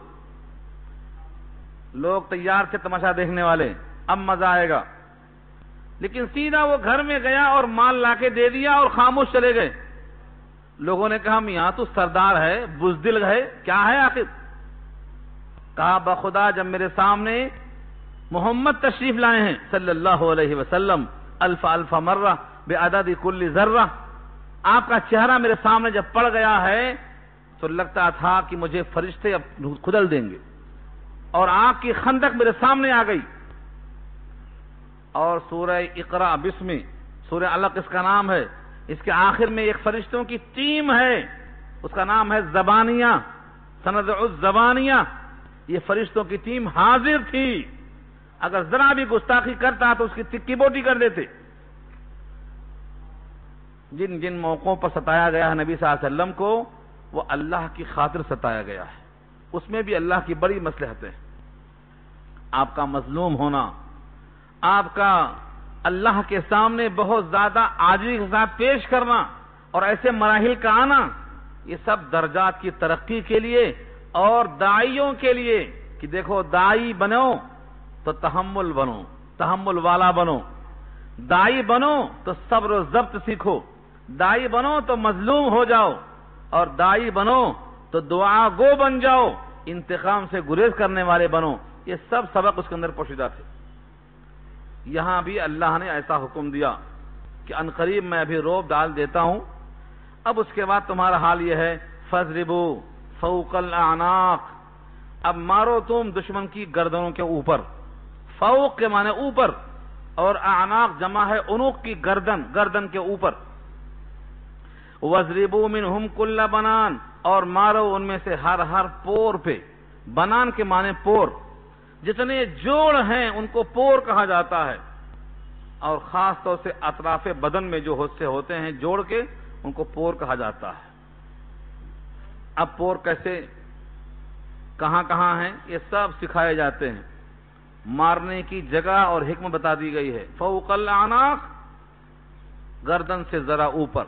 لوگ تیار تھے تماشا دیکھنے والے، اب مزہ آئے گا. لیکن سیدھا وہ گھر میں گیا اور مال لا کے دے دیا اور خاموش چلے گئے. لوگوں نے کہا میاں تو سردار ہے، بزدل ہے، کیا ہے آخر؟ کہا بخدا جب میرے سامنے محمد تشریف لائے ہیں صلی اللہ علیہ وسلم، الف الف مرہ بعدد کل ذرہ، آپ کا چہرہ میرے سامنے جب پڑ گیا ہے تو لگتا تھا کہ مجھے فرشتے اب کھدل دیں گے. اور آپ کی خندق میرے سامنے آ گئی. اور سورہ اقرا بسم، سورہ علق اس کا نام ہے، اس کے آخر میں ایک فرشتوں کی ٹیم ہے، اس کا نام ہے زبانیہ، سندع الزبانیہ. یہ فرشتوں کی ٹیم حاضر تھی، اگر ذرا بھی گستاخی کرتا تو اس کی تکی بوٹی کر دیتے. جن جن موقعوں پر ستایا گیا ہے نبی صلی اللہ علیہ وسلم کو، وہ اللہ کی خاطر ستایا گیا ہے. اس میں بھی اللہ کی بڑی مصلحت ہے. آپ کا مظلوم ہونا، آپ کا اللہ کے سامنے بہت زیادہ عاجزی کے ساتھ پیش کرنا اور ایسے مراحل کا آنا، یہ سب درجات کی ترقی کے لیے اور داعیوں کے لیے کہ دیکھو داعی بنو، تو تحمل بنو، تحمل والا بنو، دائی بنو تو صبر و ضبط سیکھو، دائی بنو تو مظلوم ہو جاؤ، اور دائی بنو تو دعا گو بن جاؤ، انتقام سے گریز کرنے والے بنو۔ یہ سب سبق اس کے اندر پوشیدہ تھے۔ یہاں بھی اللہ نے ایسا حکم دیا کہ عنقریب میں ابھی روب ڈال دیتا ہوں، اب اس کے بعد تمہارا حال یہ ہے فَاضْرِبُوا فَوْقَ الْأَعْنَاقِ، اب مارو تم دشمن کی گردنوں کے اوپر، فوق کے معنی اوپر، اور اعناق جمع ہے عنق کی گردن، گردن کے اوپر۔ وَاضْرِبُوا مِنْهُمْ كُلَّ بَنَانٍ، اور مارو ان میں سے ہر پور پہ، بنان کے معنی پور، جتنے جوڑ ہیں ان کو پور کہا جاتا ہے، اور خاص طور سے اطراف بدن میں جو حصے ہوتے ہیں جوڑ کے ان کو پور کہا جاتا ہے۔ اب پور کیسے، کہاں کہاں ہیں، یہ سب سکھائے جاتے ہیں، مارنے کی جگہ اور حکمت بتا دی گئی ہے۔ فوق الاعناق، گردن سے ذرا اوپر،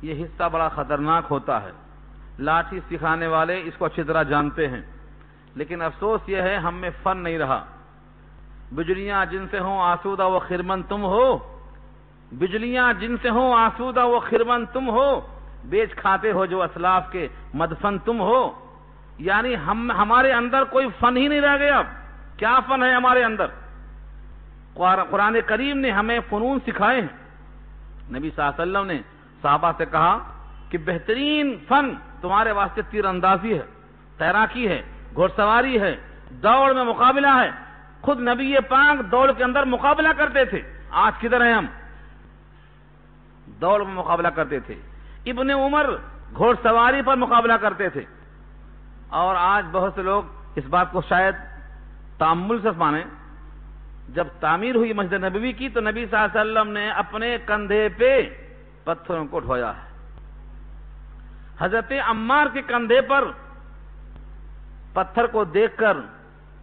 یہ حصہ بڑا خطرناک ہوتا ہے، لاٹھی سکھانے والے اس کو اچھی طرح جانتے ہیں، لیکن افسوس یہ ہے ہم میں فن نہیں رہا۔ بجلیاں جن سے ہوں آسودہ وہ خرمن تم ہو، بجلیاں جن سے ہوں آسودہ وہ خرمن تم ہو، بیچ کھاتے ہو جو اسلاف کے مدفن تم ہو۔ یعنی ہمارے اندر کوئی فن ہی نہیں رہ گیا۔ اب کیا فن ہے ہمارے اندر؟ قرآن کریم نے ہمیں فنون سکھائے ہیں۔ نبی صلی اللہ علیہ وسلم نے صحابہ سے کہا کہ بہترین فن تمہارے واسطے تیر اندازی ہے، تیراکی ہے، گھوڑ سواری ہے، دوڑ میں مقابلہ ہے۔ خود نبی پاک دوڑ کے اندر مقابلہ کرتے تھے۔ آج کدھر ہیں ہم؟ دوڑ میں مقابلہ کرتے تھے۔ ابن عمر گھوڑ سواری پر مقابلہ کرتے تھے۔ اور آج بہت سے لوگ اس بات کو شاید تأمل سے مانیں، جب تعمیر ہوئی مسجد نبوی کی تو نبی صلی اللہ علیہ وسلم نے اپنے کندھے پہ پتھروں کو اٹھوایا ہے۔ حضرت عمار کے کندھے پر پتھر کو دیکھ کر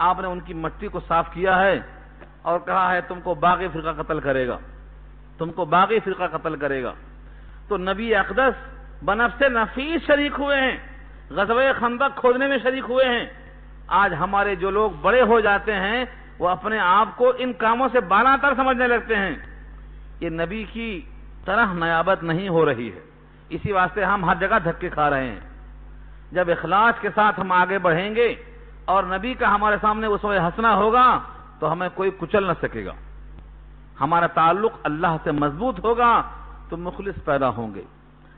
آپ نے ان کی مٹی کو صاف کیا ہے اور کہا ہے تم کو باغی فرقہ قتل کرے گا، تم کو باغی فرقہ قتل کرے گا۔ تو نبی اقدس بنفس نفیس شریک ہوئے ہیں، غزوہ خندق کھودنے میں شریک ہوئے ہیں۔ آج ہمارے جو لوگ بڑے ہو جاتے ہیں وہ اپنے آپ کو ان کاموں سے بالا تر سمجھنے لگتے ہیں۔ یہ نبی کی طرح نیابت نہیں ہو رہی ہے، اسی واسطے ہم ہر جگہ دھکے کھا رہے ہیں۔ جب اخلاص کے ساتھ ہم آگے بڑھیں گے اور نبی کا ہمارے سامنے اس وقت ہنسنا ہوگا تو ہمیں کوئی کچل نہ سکے گا۔ ہمارا تعلق اللہ سے مضبوط ہوگا تو مخلص پیدا ہوں گے،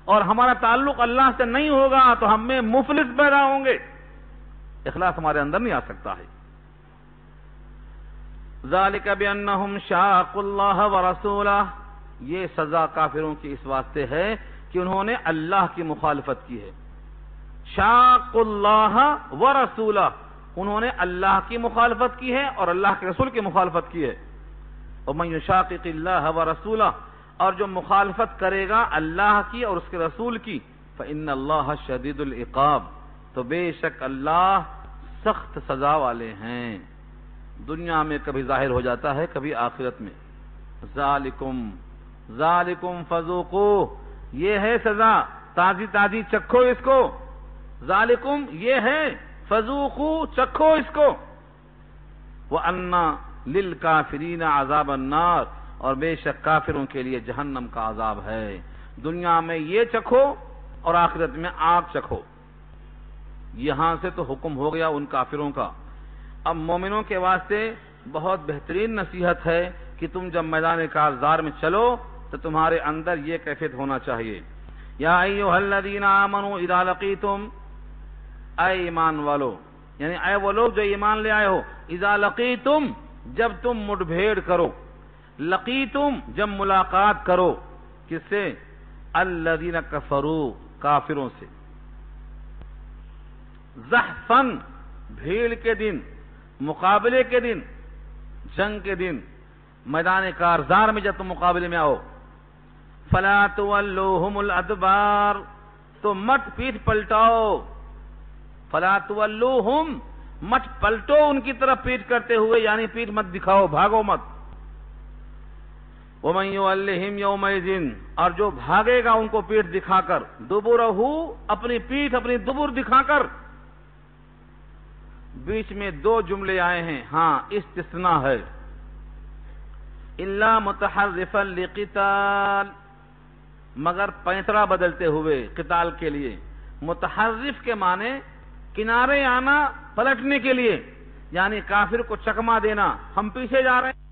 اور ہمارا تعلق اللہ سے نہیں ہوگا تو ہم میں مفلس پیدا ہوں گے، اخلاص ہمارے اندر نہیں آ سکتا ہے۔ ذالک بانہم شاقوا اللہ ورسولہ، یہ سزا کافروں کی اس واسطے ہے کہ انہوں نے اللہ کی مخالفت کی ہے۔ شاقوا اللہ ورسولہ، انہوں نے اللہ کی مخالفت کی ہے اور اللہ کے رسول کی مخالفت کی ہے۔ ومن یشاقق اللہ ورسولہ، اور جو مخالفت کرے گا اللہ کی اور اس کے رسول کی، فإن اللہ شدید العقاب، تو بے شک اللہ سخت سزا والے ہیں۔ دنیا میں کبھی ظاہر ہو جاتا ہے، کبھی آخرت میں۔ ذالکم فذوقوا، یہ ہے سزا، تازی تازی چکھو اس کو۔ ذالکم یہ ہے، فذوقوا چکھو اس کو۔ وَأَنَّ لِلْكَافِرِينَ عَذَابَ النَّارِ، اور بے شک کافروں کے لیے جہنم کا عذاب ہے۔ دنیا میں یہ چکھو اور آخرت میں آگ چکھو۔ یہاں سے تو حکم ہو گیا ان کافروں کا۔ اب مومنوں کے واسطے بہت بہترین نصیحت ہے کہ تم جب میدان کارزار میں چلو تو تمہارے اندر یہ کیفیت ہونا چاہیے۔ یا ایھا الذین آمنوا اذا لقیتم، اے ایمان والو، یعنی اے وہ لوگ جو ایمان لے آئے ہو، اذا لقیتم، جب تم مٹ بھیڑ کرو، لقیتم جب ملاقات کرو، کس سے؟ الذین کفروا، کافروں سے۔ زحفاً بھیڑ کے دن، مقابلے کے دن، جنگ کے دن، میدان کارزار میں جب تم مقابلے میں آؤ، فلا تولوہم الادبار، تو مت پیٹھ پلٹاؤ، فلا تولوہم، مت پلٹو ان کی طرف پیٹھ کرتے ہوئے، یعنی پیٹھ مت دکھاؤ، بھاگو مت۔ ومن یولہم یومئذ، اور جو بھاگے گا ان کو پیٹھ دکھا کر، دبرہ، اپنی پیٹھ اپنی دبر دکھا کر، بیچ میں دو جملے آئے ہیں، ہاں استثناء ہے، الا متحرفا لقتال، مگر پینترا بدلتے ہوئے قتال کے لیے۔ متحرف کے معنی کنارے آنا پلٹنے کے لیے، یعنی کافر کو چکما دینا، ہم پیچھے جا رہے ہیں۔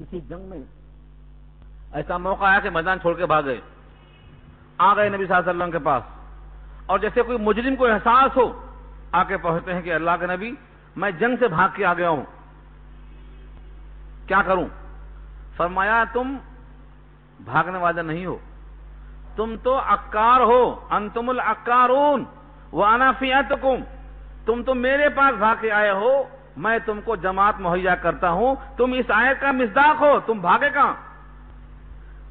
کسی جنگ میں ایسا موقع آیا کہ میدان چھوڑ کے بھاگ گئے، آ گئے نبی صلی اللہ علیہ وسلم کے پاس، اور جیسے کوئی مجرم کو احساس ہو، آ کے پہنچتے ہیں کہ اللہ کے نبی میں جنگ سے بھاگ کے آ گیا ہوں، کیا کروں؟ فرمایا تم بھاگنے والا نہیں ہو، تم تو عکار ہو، انتم العکارون وانا فیاتکم، تم تو میرے پاس بھاگ کے آئے ہو، میں تم کو جماعت مہیا کرتا ہوں، تم اس آیت کا مصداق ہو، تم بھاگے کہاں؟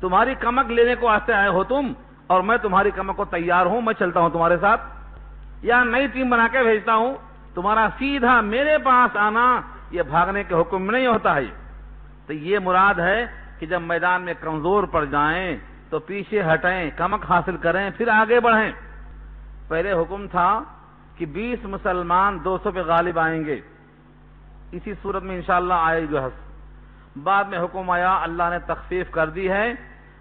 تمہاری کمک لینے کو واسطے آئے ہو تم، اور میں تمہاری کمک کو تیار ہوں، میں چلتا ہوں تمہارے ساتھ، یا نئی ٹیم بنا کے بھیجتا ہوں، تمہارا سیدھا میرے پاس آنا یہ بھاگنے کے حکم میں نہیں ہوتا ہے۔ تو یہ مراد ہے کہ جب میدان میں کمزور پڑ جائیں تو پیچھے ہٹیں، کمک حاصل کریں، پھر آگے بڑھیں۔ پہلے حکم تھا کہ 20 مسلمان 200 پہ غالب آئیں گے، اسی صورت میں انشاءاللہ آئے گا۔ بعد میں حکم آیا، اللہ نے تخفیف کر دی ہے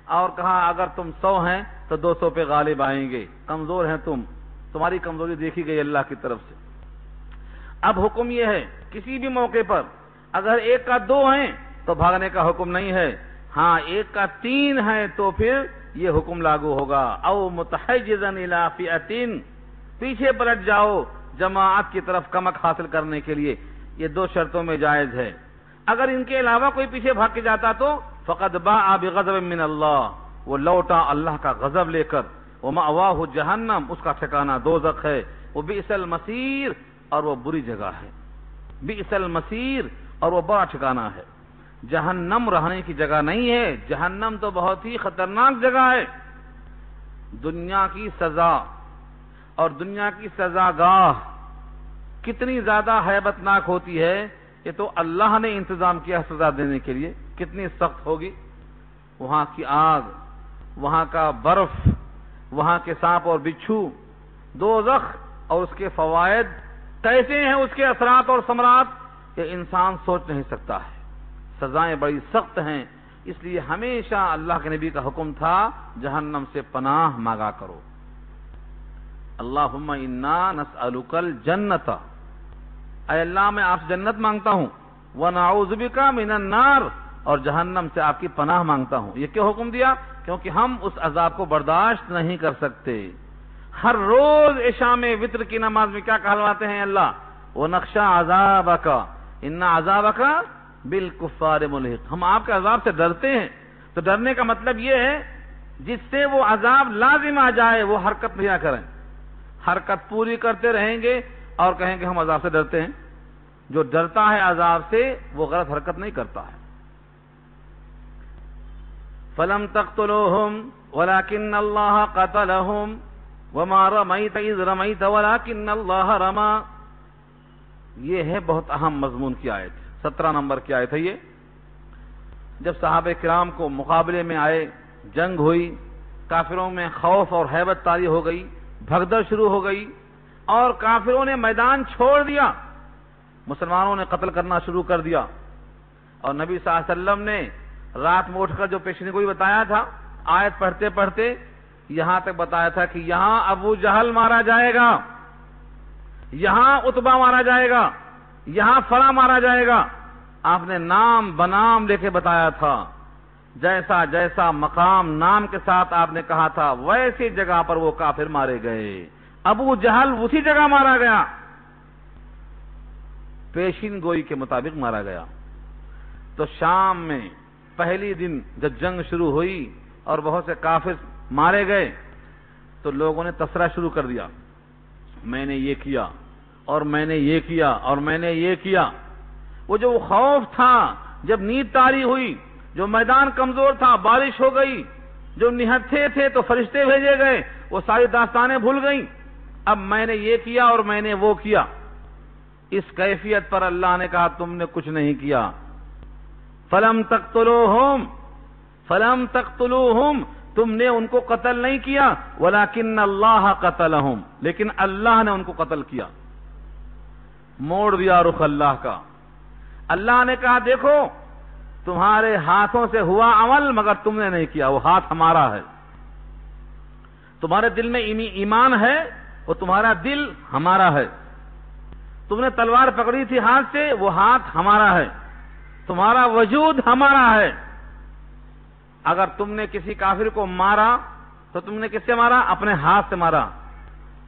اور کہا اگر تم 100 ہیں تو 200 پہ غالب آئیں گے، کمزور ہیں تم، تمہاری کمزوری دیکھی گئی اللہ کی طرف سے۔ اب حکم یہ ہے کسی بھی موقع پر اگر 1 کا 2 ہیں تو بھاگنے کا حکم نہیں ہے، ہاں 1 کا 3 ہے تو پھر یہ حکم لاگو ہوگا۔ او متحجزا الی فئۃ، پیچھے پلٹ جاؤ جماعت کی طرف کمک حاصل کرنے کے لیے، یہ 2 شرطوں میں جائز ہے۔ اگر ان کے علاوہ کوئی پیچھے بھاگ کے جاتا تو فقد باء بغضب من اللہ، وہ لوٹا اللہ کا غضب لے کر، ومأواہ جہنم، اس کا ٹھکانہ دوزخ ہے، وبئس المصیر، اور وہ بری جگہ ہے، بئس المصیر، اور وہ بڑا ٹھکانہ ہے۔ جہنم رہنے کی جگہ نہیں ہے، جہنم تو بہت ہی خطرناک جگہ ہے۔ دنیا کی سزا اور دنیا کی سزا گاہ کتنی زیادہ ہیبت ناک ہوتی ہے، یہ تو اللہ نے انتظام کیا سزا دینے کے لیے، کتنی سخت ہوگی۔ وہاں کی آگ، وہاں کا برف، وہاں کے سانپ اور بچھو، دوزخ اور اس کے فوائد کیسے ہیں، اس کے اثرات اور ثمرات، کہ انسان سوچ نہیں سکتا ہے۔ سزائیں بڑی سخت ہیں، اس لیے ہمیشہ اللہ کے نبی کا حکم تھا جہنم سے پناہ مانگا کرو۔ اللہم انا نسألک الجنت، اے اللہ میں آپ سے جنت مانگتا ہوں، ونعوذ بک من النار، اور جہنم سے آپ کی پناہ مانگتا ہوں۔ یہ کیوں حکم دیا؟ کیونکہ ہم اس عذاب کو برداشت نہیں کر سکتے۔ ہر روز عشاء میں وتر کی نماز میں کیا کہلواتے ہیں اللہ؟ وَنَخْشَىٰ عَذَابَكَ إِنَّ عَذَابَكَ بِالْكُفَّارِ مُلْحِقٌ، ہم آپ کے عذاب سے ڈرتے ہیں۔ تو ڈرنے کا مطلب یہ ہے جس سے وہ عذاب لازم آ جائے وہ حرکت نہیں کریں، حرکت پوری کرتے رہیں گے اور کہیں گے ہم عذاب سے ڈرتے ہیں۔ جو ڈرتا ہے عذاب سے وہ غلط حرکت نہیں کرتا ہے۔ فَلَمْ تَقْتُلُوهُمْ وَلَكِنَّ اللَّهَ قَتَلَهُمْ وَمَا رَمَيْتَ إِذْ رَمَيْتَ وَلَكِنَّ اللَّهَ رَمَى، یہ ہے بہت اہم مضمون کی آیت، 17 نمبر کی آیت ہے یہ۔ جب صحابہ کرام کو مقابلے میں آئے، جنگ ہوئی، کافروں میں خوف اور ہیبت طاری ہو گئی، بھگدڑ شروع ہو گئی، اور کافروں نے میدان چھوڑ دیا، مسلمانوں نے قتل کرنا شروع کر دیا۔ اور نبی صلی اللہ علیہ وسلم نے رات میں اٹھ کر جو پیشین گوئی بتایا تھا، آیت پڑھتے پڑھتے یہاں تک بتایا تھا کہ یہاں ابو جہل مارا جائے گا، یہاں عتبہ مارا جائے گا، یہاں فلاں مارا جائے گا۔ آپ نے نام بنام لے کے بتایا تھا، جیسا جیسا مقام نام کے ساتھ آپ نے کہا تھا ویسی جگہ پر وہ کافر مارے گئے۔ ابو جہل اسی جگہ مارا گیا، پیشین گوئی کے مطابق مارا گیا۔ تو شام میں پہلی دن جب جنگ شروع ہوئی اور بہت سے کافر مارے گئے تو لوگوں نے تذکرہ شروع کر دیا، میں نے یہ کیا اور میں نے یہ کیا اور میں نے یہ کیا. وہ جو خوف تھا جب نیند طاری ہوئی، جو میدان کمزور تھا بارش ہو گئی، جو نہتھے تھے تو فرشتے بھیجے گئے، وہ ساری داستانیں بھول گئیں. اب میں نے یہ کیا اور میں نے وہ کیا. اس کیفیت پر اللہ نے کہا تم نے کچھ نہیں کیا. فلم تقتلوہم تم نے ان کو قتل نہیں کیا، ولکن اللہ قتلہم لیکن اللہ نے ان کو قتل کیا. موڑ دیا رخ اللہ کا. اللہ نے کہا دیکھو تمہارے ہاتھوں سے ہوا عمل مگر تم نے نہیں کیا، وہ ہاتھ ہمارا ہے. تمہارے دل میں ایمان ہے، وہ تمہارا دل ہمارا ہے. تم نے تلوار پکڑی تھی ہاتھ سے، وہ ہاتھ ہمارا ہے. تمہارا وجود ہمارا ہے. اگر تم نے کسی کافر کو مارا تو تم نے کس سے مارا؟ اپنے ہاتھ سے مارا.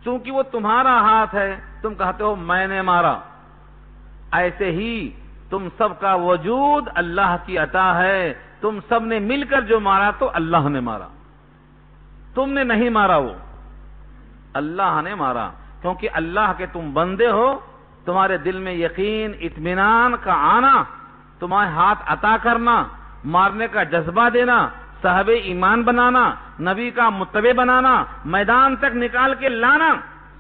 چونکہ وہ تمہارا ہاتھ ہے تم کہتے ہو میں نے مارا. ایسے ہی تم سب کا وجود اللہ کی عطا ہے. تم سب نے مل کر جو مارا تو اللہ نے مارا، تم نے نہیں مارا، وہ اللہ نے مارا. کیونکہ اللہ کے تم بندے ہو، تمہارے دل میں یقین اطمینان کا آنا، تمہارے ہاتھ عطا کرنا، مارنے کا جذبہ دینا، صاحب ایمان بنانا، نبی کا متبع بنانا، میدان تک نکال کے لانا،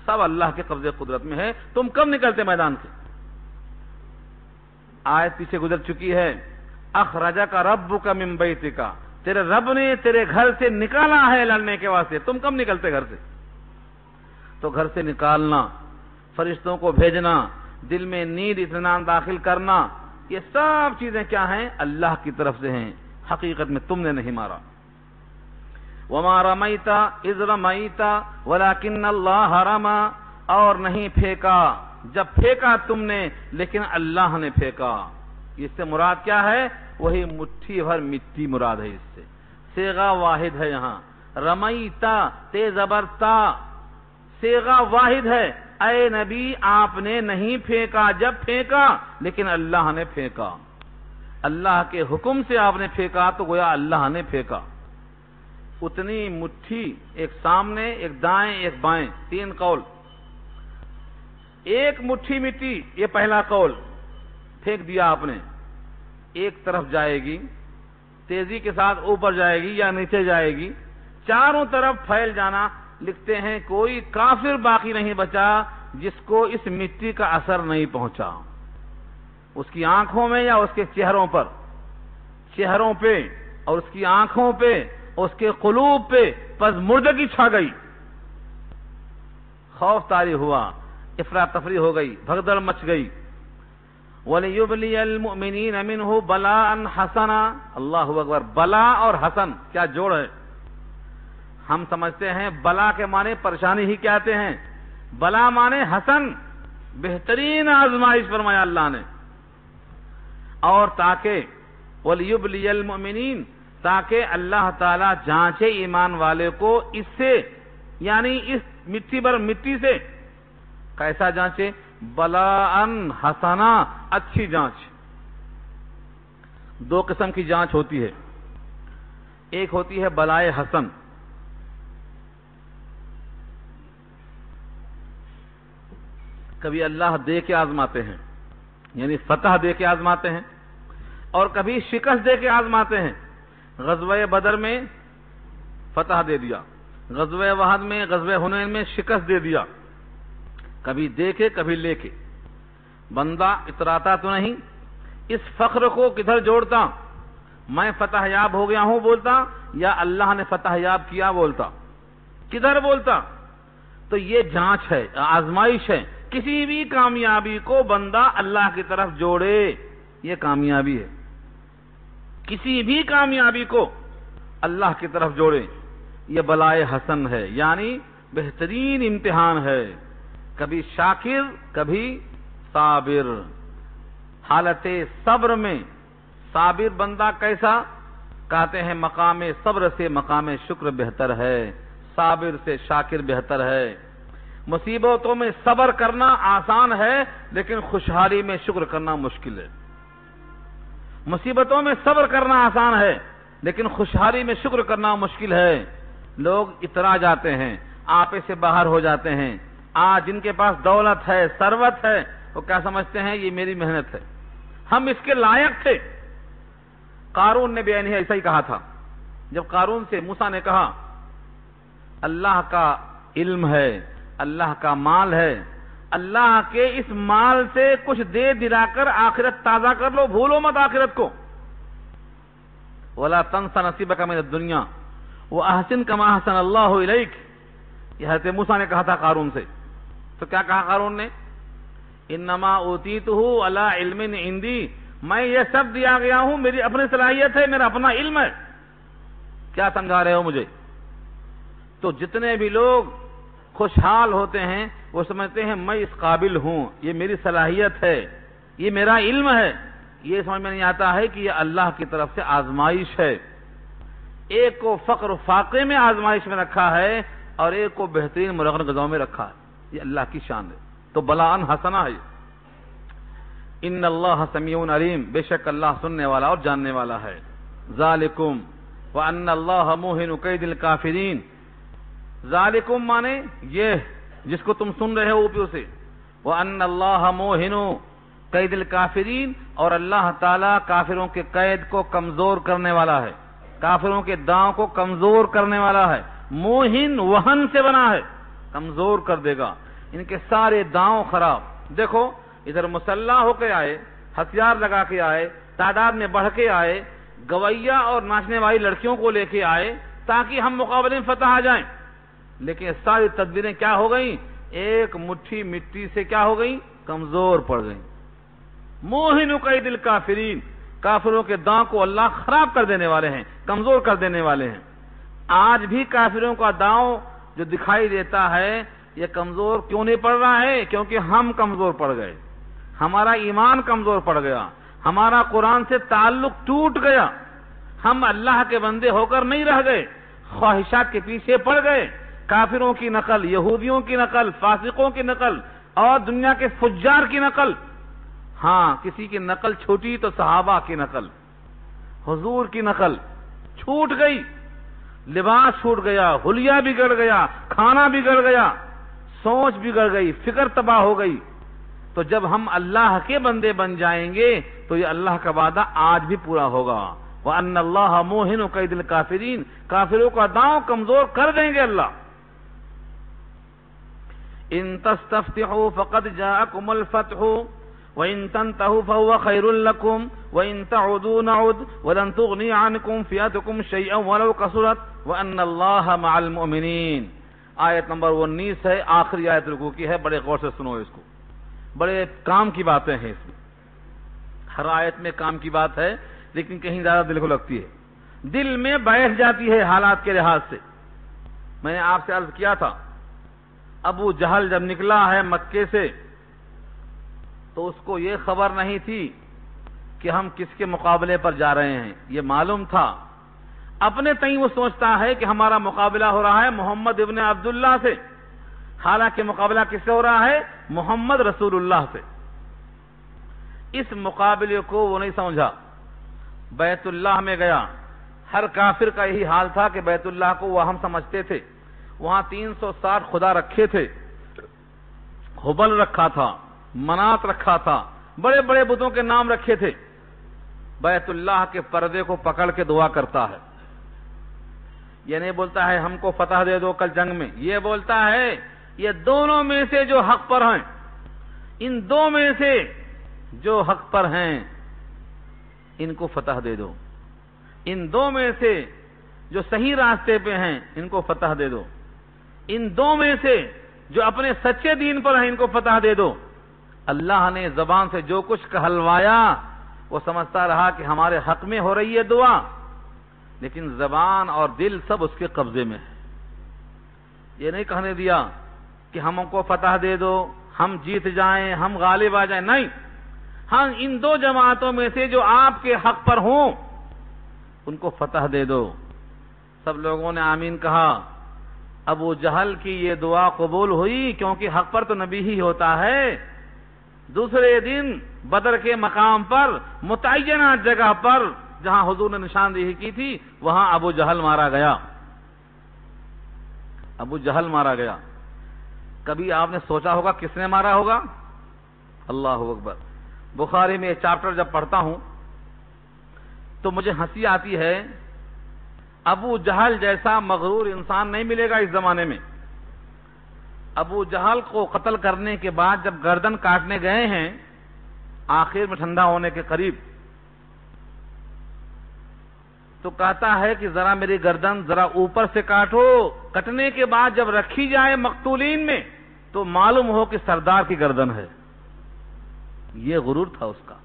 سب اللہ کے قبضے قدرت میں ہے. تم کب نکلتے میدان سے؟ آیت پیچھے گزر چکی ہے. اخرجک ربک من بیتک، تیرے رب نے تیرے گھر سے نکالا ہے لڑنے کے واسطے. تم کب نکلتے گھر سے؟ تو گھر سے نکالنا، فرشتوں کو بھیجنا، دل میں نیند اطمینان داخل کرنا، یہ سب چیزیں کیا ہیں؟ اللہ کی طرف سے ہیں. حقیقت میں تم نے نہیں مارا. وما رمیت اذ رمیت ولکن اللہ رمی، اور نہیں پھینکا جب پھینکا تم نے لیکن اللہ نے پھینکا. اس سے مراد کیا ہے؟ وہی مٹھی بھر مٹی مراد ہے. اس سے صیغہ واحد ہے. یہاں رمیتا تے زبرتا صیغہ واحد ہے. اے نبی آپ نے نہیں پھینکا، جب پھینکا لیکن اللہ نے پھینکا. اللہ کے حکم سے آپ نے پھینکا تو گویا اللہ نے پھینکا. اتنی مٹھی، ایک سامنے ایک دائیں ایک بائیں، تین قول. ایک مٹھی مٹی، یہ پہلا قول، پھینک دیا آپ نے. ایک طرف جائے گی، تیزی کے ساتھ اوپر جائے گی یا نیچے جائے گی، چاروں طرف پھیل جانا. لکھتے ہیں کوئی کافر باقی نہیں بچا جس کو اس مٹی کا اثر نہیں پہنچا، اس کی آنکھوں میں یا اس کے چہروں پر، چہروں پہ اور اس کی آنکھوں پہ، اس کے قلوب پہ پس مردگی چھا گئی. خوف طاری ہوا، افراتفری ہو گئی، بھگدڑ مچ گئی. وَلِيُبْلِيَ الْمُؤْمِنِينَ مِنْهُ بَلَاءً حَسَنًا. اللہ اکبر. بلا اور حسن کیا جوڑ ہے. ہم سمجھتے ہیں بلا کے معنی پریشانی ہی کہتے ہیں، بلا معنی حسن، بہترین آزمائش فرمایا اللہ نے. اور تاکہ وَلِيُبْلِيَ الْمُؤْمِنِينَ، تاکہ اللہ تعالی جانچے ایمان والے کو اس سے، یعنی اس مٹی بھر مٹی سے. کیسا جانچے؟ بلاءً حسنا، اچھی جانچ. دو قسم کی جانچ ہوتی ہے. ایک ہوتی ہے بلائے حسن، کبھی اللہ دے کے آزماتے ہیں، یعنی فتح دے کے آزماتے ہیں، اور کبھی شکست دے کے آزماتے ہیں. غزوہ بدر میں فتح دے دیا، غزوہ وحد میں، غزوہ حنین میں شکست دے دیا. کبھی دے کے کبھی لے کے. بندہ اتراتا تو نہیں، اس فخر کو کدھر جوڑتا؟ میں فتح یاب ہو گیا ہوں بولتا یا اللہ نے فتح یاب کیا بولتا؟ کدھر بولتا؟ تو یہ جانچ ہے، آزمائش ہے. کسی بھی کامیابی کو بندہ اللہ کی طرف جوڑے، یہ کامیابی ہے. کسی بھی کامیابی کو اللہ کی طرف جوڑے، یہ بلائے حسن ہے، یعنی بہترین امتحان ہے. کبھی شاکر کبھی صابر. حالت صبر میں صابر بندہ کیسا؟ کہتے ہیں مقام صبر سے مقام شکر بہتر ہے، صابر سے شاکر بہتر ہے. مصیبتوں میں صبر کرنا آسان ہے لیکن خوشحالی میں شکر کرنا مشکل ہے. مصیبتوں میں صبر کرنا آسان ہے لیکن خوشحالی میں شکر کرنا مشکل ہے. لوگ اترا جاتے ہیں، آپے سے باہر ہو جاتے ہیں، آج جن کے پاس دولت ہے، ثروت ہے، وہ کیا سمجھتے ہیں یہ میری محنت ہے، ہم اس کے لائق تھے۔ قارون نے بھی ایسا ہی کہا تھا۔ جب قارون سے موسیٰ نے کہا اللہ کا علم ہے، اللہ کا مال ہے، اللہ کے اس مال سے کچھ دے دلا کر آخرت تازہ کر لو، بھولو مت آخرت کو۔ وَلَا تَنْسَ نَصِيبَكَ مِنَ الدُّنْيَا وَأَحْسِنْ كَمَا أَحْسَنَ اللَّهُ إِلَيْكَ، یہ حضرت موسیٰ نے کہا تھا قارون سے۔ تو کیا کہا قارون نے؟ انما اوتیتہ علی علم عندی، میں یہ سب دیا گیا ہوں، میری اپنی صلاحیت ہے، میرا اپنا علم ہے۔ کیا سمجھا رہے ہو مجھے؟ تو جتنے بھی لوگ خوشحال ہوتے ہیں وہ سمجھتے ہیں میں اس قابل ہوں، یہ میری صلاحیت ہے، یہ میرا علم ہے۔ یہ سمجھ میں نہیں آتا ہے کہ یہ اللہ کی طرف سے آزمائش ہے۔ ایک کو فقر و فاقے میں آزمائش میں رکھا ہے اور ایک کو بہترین مرغن غذاؤں میں رکھا ہے، یہ اللہ کی شان ہے۔ تو بلاءً حسنہ ہے۔ ان اللہ سمیع علیم، بے شک اللہ سننے والا اور جاننے والا ہے۔ ذالکم وان اللہ موہن کید الکافرین، ذالکم مانے یہ جس کو تم سن رہے ہو اوپر سے، وان اللہ موہن کید الکافرین، اور اللہ تعالی کافروں کے قید کو کمزور کرنے والا ہے، کافروں کے داؤں کو کمزور کرنے والا ہے۔ موہن وہن سے بنا ہے، کمزور کر دے گا، ان کے سارے داؤں خراب۔ دیکھو ادھر مسلح ہو کے آئے، ہتھیار لگا کے آئے، تعداد میں بڑھ کے آئے، گویا اور ناچنے والی لڑکیوں کو لے کے آئے تاکہ ہم مقابلے میں فتح آ جائیں، لیکن ساری تدبیریں کیا ہو گئیں؟ ایک مٹھی مٹی سے کیا ہو گئیں؟ کمزور پڑ گئیں۔ موہن کید الکافرین، کافروں کے داؤں کو اللہ خراب کر دینے والے ہیں، کمزور کر دینے والے ہیں۔ آج بھی کافروں کا داؤں جو دکھائی دیتا ہے یہ کمزور کیوں نہیں پڑ رہا ہے؟ کیونکہ ہم کمزور پڑ گئے، ہمارا ایمان کمزور پڑ گیا، ہمارا قرآن سے تعلق ٹوٹ گیا، ہم اللہ کے بندے ہو کر نہیں رہ گئے، خواہشات کے پیچھے پڑ گئے، کافروں کی نقل، یہودیوں کی نقل، فاسقوں کی نقل اور دنیا کے فجار کی نقل۔ ہاں کسی کی نقل چھوٹی تو صحابہ کی نقل، حضور کی نقل چھوٹ گئی، لباس چھوٹ گیا، حلیہ بگڑ گیا، کھانا بگڑ گیا، سوچ بگڑ گئی، فکر تباہ ہو گئی۔ تو جب ہم اللہ کے بندے بن جائیں گے تو یہ اللہ کا وعدہ آج بھی پورا ہوگا۔ وَأَنَّ اللَّهَ مُوهِنُ كَيْدِ الْكَافِرِينَ، کافروں کا داؤں کمزور کر دیں گے اللہ۔ إِن تَسْتَفْتِحُوا فَقَدْ جَاءَكُمُ الْفَتْحُ وَإِن تَنْتَهُوا فَهُوَ خَيْرٌ لَكُمْ وَإِن تَعُودُوا نَعُدْ وَلَن تُغْنِيَ عَنكُمْ فِئَتُكُمْ شَيْئًا وَلَوْ كَثُرَتْ وَأَنَّ اللَّهَ مَعَ الْمُؤْمِنِينَ۔ آیت نمبر 19 ہے، آخری آیت رکوع کی ہے، بڑے غور سے سنو اس کو، بڑے کام کی باتیں ہیں اس میں۔ ہر آیت میں کام کی بات ہے لیکن کہیں زیادہ دل کو لگتی ہے، دل میں بیٹھ جاتی ہے حالات کے لحاظ سے۔ میں نے آپ سے عرض کیا تھا ابو جہل جب نکلا ہے مکے سے تو اس کو یہ خبر نہیں تھی کہ ہم کس کے مقابلے پر جا رہے ہیں، یہ معلوم تھا اپنے تئیں وہ سوچتا ہے کہ ہمارا مقابلہ ہو رہا ہے محمد ابن عبداللہ سے، حالانکہ مقابلہ کس سے ہو رہا ہے؟ محمد رسول اللہ سے۔ اس مقابلے کو وہ نہیں سمجھا، بیت اللہ میں گیا۔ ہر کافر کا یہی حال تھا کہ بیت اللہ کو وہ ہم سمجھتے تھے، وہاں 360 خدا رکھے تھے، حبل رکھا تھا، منات رکھا تھا، بڑے بڑے بتوں کے نام رکھے تھے۔ بیت اللہ کے پردے کو پکڑ کے دعا کرتا ہے، یہ نہیں بولتا ہے ہم کو فتح دے دو کل جنگ میں، یہ بولتا ہے یہ دونوں میں سے جو حق پر ہیں، ان دو میں سے جو حق پر ہیں ان کو فتح دے دو، ان دو میں سے جو صحیح راستے پہ ہیں ان کو فتح دے دو، ان دو میں سے جو اپنے سچے دین پر ہیں ان کو فتح دے دو۔ اللہ نے زبان سے جو کچھ کہلوایا وہ سمجھتا رہا کہ ہمارے حق میں ہو رہی ہے دعا، لیکن زبان اور دل سب اس کے قبضے میں ہے۔ یہ نہیں کہنے دیا کہ ہم کو فتح دے دو، ہم جیت جائیں، ہم غالب آ جائیں، نہیں، ہم ان دو جماعتوں میں سے جو آپ کے حق پر ہوں ان کو فتح دے دو۔ سب لوگوں نے آمین کہا۔ ابو جہل کی یہ دعا قبول ہوئی کیونکہ حق پر تو نبی ہی ہوتا ہے۔ دوسرے دن بدر کے مقام پر متعینہ جگہ پر جہاں حضور نے نشاندہی کی تھی وہاں ابو جہل مارا گیا، ابو جہل مارا گیا۔ کبھی آپ نے سوچا ہوگا کس نے مارا ہوگا؟ اللہ اکبر. بخاری میں یہ چیپٹر جب پڑھتا ہوں تو مجھے ہنسی آتی ہے. ابو جہل جیسا مغرور انسان نہیں ملے گا اس زمانے میں. ابو جہل کو قتل کرنے کے بعد جب گردن کاٹنے گئے ہیں آخر میں ٹھنڈا ہونے کے قریب، تو کہتا ہے کہ ذرا میری گردن ذرا اوپر سے کاٹو. کٹنے کے بعد جب رکھی جائے مقتولین میں تو معلوم ہو کہ سردار کی گردن ہے. یہ غرور تھا اس کا.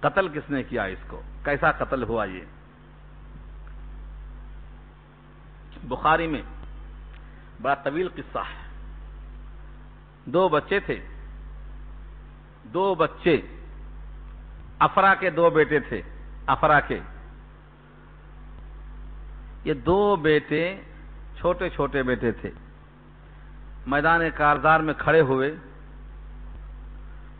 قتل کس نے کیا اس کو؟ کیسا قتل ہوا؟ یہ بخاری میں بڑا طویل قصہ ہے. 2 بچے تھے، 2 بچے، افرا کے 2 بیٹے تھے. افرا کے یہ 2 بیٹے چھوٹے چھوٹے بیٹے تھے. میدان کارزار میں کھڑے ہوئے.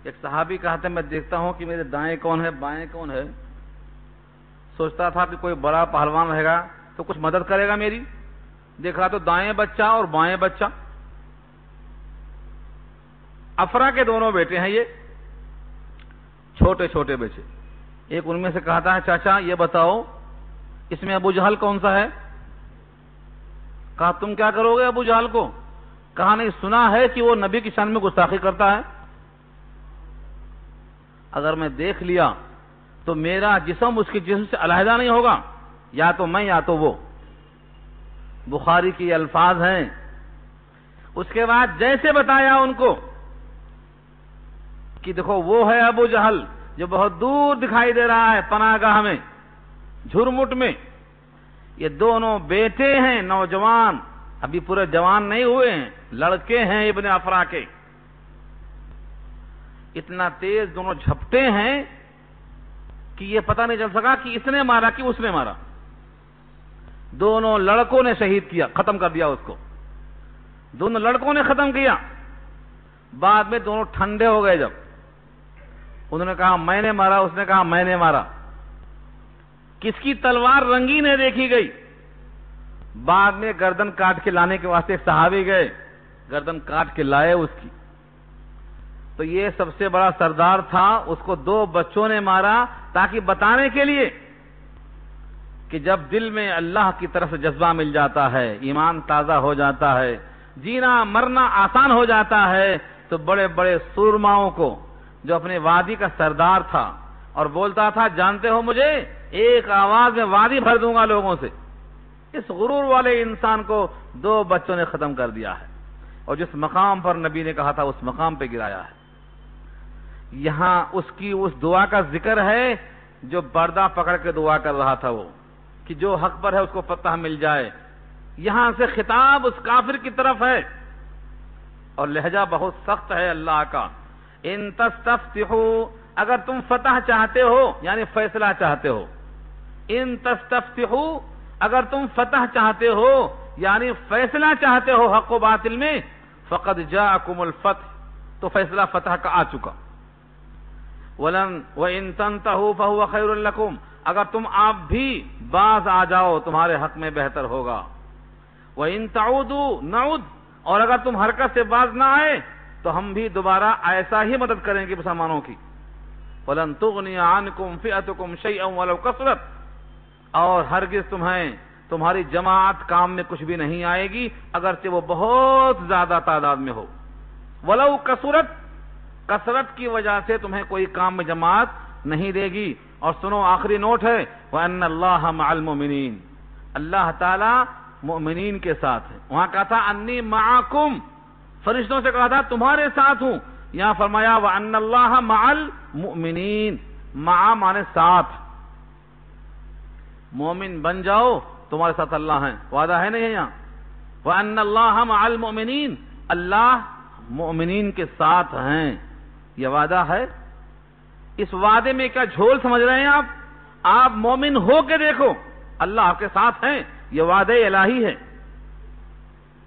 ایک صحابی کہتے ہیں میں دیکھتا ہوں کہ میرے دائیں کون ہے بائیں کون ہے. سوچتا تھا کہ کوئی بڑا پہلوان رہے گا تو کچھ مدد کرے گا میری. دیکھا تو دائیں بچہ اور بائیں بچہ. افرا کے دونوں بیٹے ہیں یہ چھوٹے چھوٹے بچے. ایک ان میں سے کہتا ہے چاچا یہ بتاؤ اس میں ابو جہل کون سا ہے؟ کہا تم کیا کرو گے ابو جہل کو؟ کہا نہیں سنا ہے کہ وہ نبی کی شان میں گستاخی کرتا ہے. اگر میں دیکھ لیا تو میرا جسم اس کے جسم سے علیحدہ نہیں ہوگا، یا تو میں یا تو وہ. بخاری کی الفاظ ہیں. اس کے بعد جیسے بتایا ان کو کہ دیکھو وہ ہے ابو جہل جو بہت دور دکھائی دے رہا ہے پناہ گاہ میں جھرمٹ میں. یہ دونوں بیٹے ہیں نوجوان، ابھی پورے جوان نہیں ہوئے ہیں، لڑکے ہیں ابن افرا کے. اتنا تیز دونوں جھپٹے ہیں کہ یہ پتہ نہیں چل سکا کہ اس نے مارا کہ اس نے مارا. دونوں لڑکوں نے شہید کیا، ختم کر دیا اس کو. دونوں لڑکوں نے ختم کیا. بعد میں دونوں ٹھنڈے ہو گئے. جب انہوں نے کہا میں نے مارا، اس نے کہا میں نے مارا. کس کی تلوار رنگین ہے دیکھی گئی. بعد میں گردن کاٹ کے لانے کے واسطے ایک صحابی گئے، گردن کاٹ کے لائے اس کی. تو یہ سب سے بڑا سردار تھا، اس کو 2 بچوں نے مارا تاکہ بتانے کے لیے کہ جب دل میں اللہ کی طرف سے جذبہ مل جاتا ہے، ایمان تازہ ہو جاتا ہے، جینا مرنا آسان ہو جاتا ہے، تو بڑے بڑے سورماؤں کو، جو اپنے وادی کا سردار تھا اور بولتا تھا جانتے ہو مجھے ایک آواز میں وادی بھر دوں گا لوگوں سے، اس غرور والے انسان کو 2 بچوں نے ختم کر دیا ہے. اور جس مقام پر نبی نے کہا تھا اس مقام پہ گرایا ہے. یہاں اس کی اس دعا کا ذکر ہے جو پردہ پکڑ کے دعا کر رہا تھا، وہ کہ جو حق پر ہے اس کو فتح مل جائے. یہاں سے خطاب اس کافر کی طرف ہے اور لہجہ بہت سخت ہے اللہ کا. ان تستفتحوا، اگر تم فتح چاہتے ہو یعنی فیصلہ چاہتے ہو. ان تستفتحوا، اگر تم فتح چاہتے ہو یعنی فیصلہ چاہتے ہو حق و باطل میں، فقد جاءکم الفتح، تو فیصلہ فتح کا آ چکا. وَإِن تَنْتَهُوا فَهُوَ خَيْرٌ لَكُمْ، اگر تم آپ بھی باز آ جاؤ تمہارے حق میں بہتر ہوگا. وَإِن تَعُودُوا نَعُودْ، اور اگر تم حرکت سے باز نہ آئے تو ہم بھی دوبارہ ایسا ہی مدد کریں گے مسلمانوں کی. وَلَن تُغْنِيَ عَنْكُمْ فِئَتُكُمْ شَيْئًا وَلَوْ كَثُرَتْ، اور ہرگز تمہاری جماعت کام میں کچھ بھی نہیں آئے گی اگرچہ وہ بہت زیادہ تعداد میں ہو. وَلَوْ كَثُرَتْ، کثرت کی وجہ سے تمہیں کوئی کام میں جماعت نہیں دے گی. اور سنو آخری نوٹ ہے وَأَنَّ اللَّهَ مَعَ الْمُؤْمِنِينَ، اللہ تعالی مؤمنین کے ساتھ ہے. وہاں کہا تھا انی معکم، فرشتوں سے کہا تھا تمہارے ساتھ ہوں. یہاں فرمایا وَأَنَّ اللَّهَ مَعَ الْمُؤْمِنِينَ، مع مانے ساتھ. مومن بن جاؤ تمہارے ساتھ اللہ ہیں، وعدہ ہے نہیں یہاں. وَأَنَّ اللَّهَ مَعَ الْمُؤْمِنِينَ، اللہ مؤمنین کے ساتھ ہیں، یہ وعدہ ہے. اس وعدے میں کیا جھول سمجھ رہے ہیں آپ مومن ہو کے دیکھو اللہ آپ کے ساتھ ہیں، یہ وعدہ الہی ہے.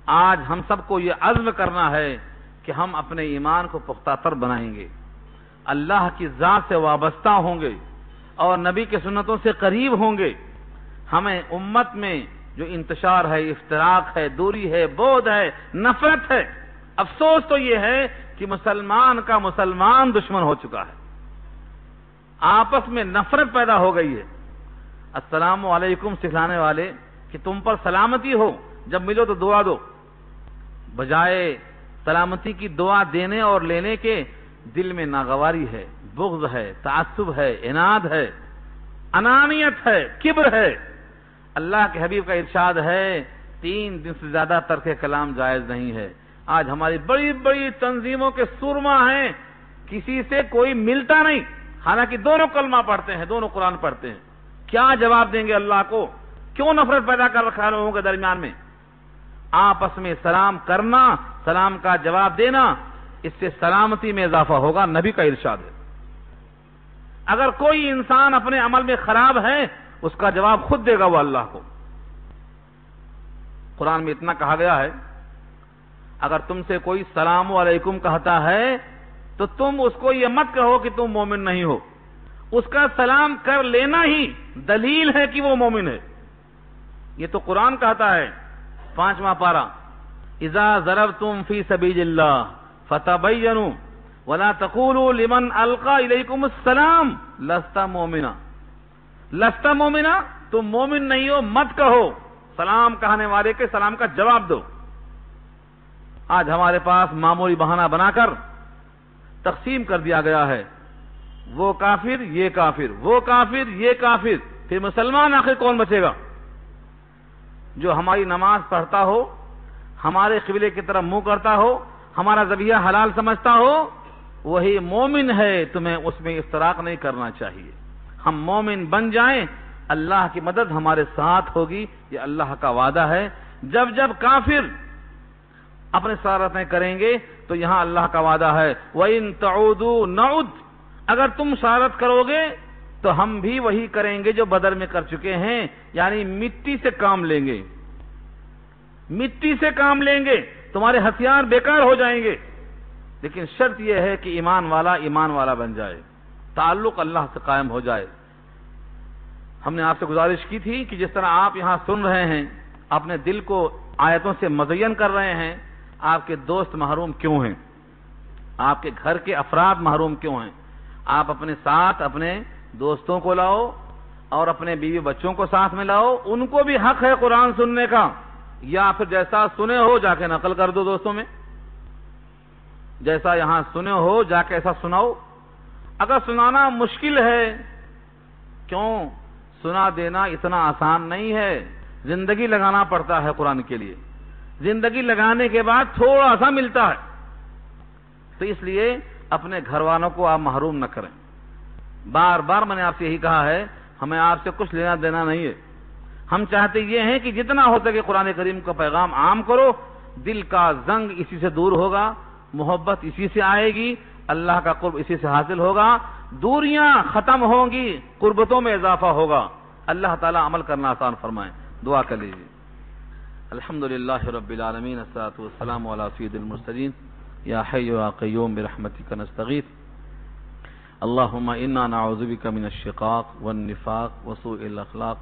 آج ہم سب کو یہ عزم کرنا ہے کہ ہم اپنے ایمان کو پختہ تر بنائیں گے، اللہ کی ذات سے وابستہ ہوں گے اور نبی کے سنتوں سے قریب ہوں گے. ہمیں امت میں جو انتشار ہے، افتراق ہے، دوری ہے، بعد ہے، نفرت ہے۔ افسوس تو یہ ہے کہ مسلمان کا مسلمان دشمن ہو چکا ہے، آپس میں نفرت پیدا ہو گئی ہے۔ السلام علیکم سکھلانے والے کہ تم پر سلامتی ہو، جب ملو تو دعا دو، بجائے سلامتی کی دعا دینے اور لینے کے دل میں ناگواری ہے، بغض ہے، تعصب ہے، عناد ہے، انانیت ہے، کبر ہے۔ اللہ کے حبیب کا ارشاد ہے 3 دن سے زیادہ ترک کلام جائز نہیں ہے۔ آج ہماری بڑی بڑی تنظیموں کے سرما ہیں، کسی سے کوئی ملتا نہیں، حالانکہ دونوں کلمہ پڑھتے ہیں، دونوں قرآن پڑھتے ہیں۔ کیا جواب دیں گے اللہ کو؟ کیوں نفرت پیدا کر رکھا ہے لوگوں کے درمیان میں؟ آپس میں سلام کرنا، سلام کا جواب دینا، اس سے سلامتی میں اضافہ ہوگا، نبی کا ارشاد ہے۔ اگر کوئی انسان اپنے عمل میں خراب ہے، اس کا جواب خود دے گا وہ اللہ کو۔ قرآن میں اتنا کہا گیا ہے، اگر تم سے کوئی سلام علیکم کہتا ہے تو تم اس کو یہ مت کہو کہ تم مومن نہیں ہو، اس کا سلام کر لینا ہی دلیل ہے کہ وہ مومن ہے۔ یہ تو قرآن کہتا ہے 5واں پارہ، اذا ضربتم فی سبیل اللہ فتبینوا ولا تقولوا لمن القى الیکم السلام لست مومنا، لست مومنا، تم مومن نہیں ہو مت کہو، سلام کہنے والے کے سلام کا جواب دو۔ آج ہمارے پاس معمولی بہانہ بنا کر تقسیم کر دیا گیا ہے، وہ کافر یہ کافر، وہ کافر یہ کافر، پھر مسلمان آخر کون بچے گا؟ جو ہماری نماز پڑھتا ہو، ہمارے قبلے کی طرف منہ کرتا ہو، ہمارا ذبیحہ حلال سمجھتا ہو، وہی مومن ہے، تمہیں اس میں افتراق نہیں کرنا چاہیے۔ ہم مومن بن جائیں، اللہ کی مدد ہمارے ساتھ ہوگی، یہ اللہ کا وعدہ ہے۔ جب جب کافر اپنے شرارتیں کریں گے تو یہاں اللہ کا وعدہ ہے وَإِن تَعُودُوا نَعُدْ، اگر تم شرارت کرو گے تو ہم بھی وہی کریں گے جو بدر میں کر چکے ہیں، یعنی مٹی سے کام لیں گے، مٹی سے کام لیں گے، تمہارے ہتھیار بیکار ہو جائیں گے، لیکن شرط یہ ہے کہ ایمان والا بن جائے، تعلق اللہ سے قائم ہو جائے۔ ہم نے آپ سے گزارش کی تھی کہ جس طرح آپ یہاں سن رہے ہیں، اپنے دل کو آیتوں سے مزین کر رہے ہیں، آپ کے دوست محروم کیوں ہیں؟ آپ کے گھر کے افراد محروم کیوں ہیں؟ آپ اپنے ساتھ اپنے دوستوں کو لاؤ اور اپنے بیوی بچوں کو ساتھ میں لاؤ، ان کو بھی حق ہے قرآن سننے کا، یا پھر جیسا سنے ہو جا کے نقل کر دو دوستوں میں، جیسا یہاں سنے ہو جا کے ایسا سناؤ۔ اگر سنانا مشکل ہے، کیوں؟ سنا دینا اتنا آسان نہیں ہے، زندگی لگانا پڑتا ہے قرآن کے لیے، زندگی لگانے کے بعد تھوڑا سا ملتا ہے، تو اس لیے اپنے گھر والوں کو آپ محروم نہ کریں۔ بار بار میں نے آپ سے یہی کہا ہے، ہمیں آپ سے کچھ لینا دینا نہیں ہے، ہم چاہتے یہ ہیں کہ جتنا ہو سکے قرآن کریم کا پیغام عام کرو، دل کا زنگ اسی سے دور ہوگا، محبت اسی سے آئے گی، اللہ کا قرب اسی سے حاصل ہوگا، دوریاں ختم ہوں گی، قربتوں میں اضافہ ہوگا۔ اللہ تعالیٰ عمل کرنا آسان فرمائے، دعا کر لیجیے۔ الحمدللہ رب العالمین، الصلاۃ والسلام علی سید المرسلین، یا حی یا قیوم برحمتک نستغیث، اللہم انا نعوذ بک من الشقاق والنفاق وسوء الاخلاق،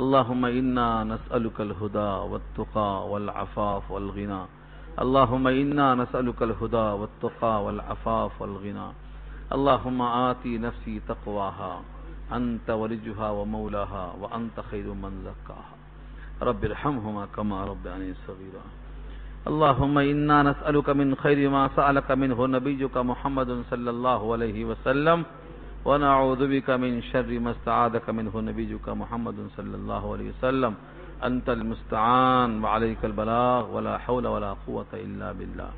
اللہم انا نسألک الہدى والتقى والعفاف والغنى، اللہم انا نسألک الہدى والتقى والعفاف والغنى، اللہم آتی نفسی تقواها انت ولجها ومولاها وانت خیر من زکاها، رب ارحمهما كما ربياني صغيرا، اللهم إنا نسألك من خير ما سألك منه نبيك محمد صلى الله عليه وسلم، ونعوذ بك من شر ما استعاذك منه نبيك محمد صلى الله عليه وسلم، أنت المستعان وعليك البلاغ ولا حول ولا قوة إلا بالله،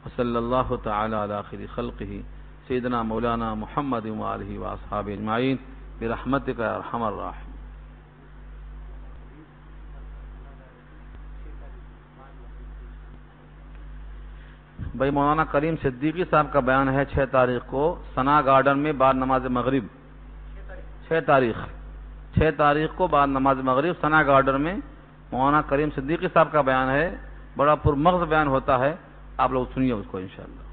وصلى الله تعالى على خير خلقه سيدنا مولانا محمد وآله وأصحابه أجمعين برحمتك يا أرحم الراحمين۔ بھائی مولانا کریم صدیقی صاحب کا بیان ہے 6 تاریخ کو ثنا گارڈن میں بعد نماز مغرب، 6 تاریخ کو بعد نماز مغرب ثنا گارڈن میں مولانا کریم صدیقی صاحب کا بیان ہے، بڑا پرمغز بیان ہوتا ہے، آپ لوگ سنیے اس کو انشاءاللہ۔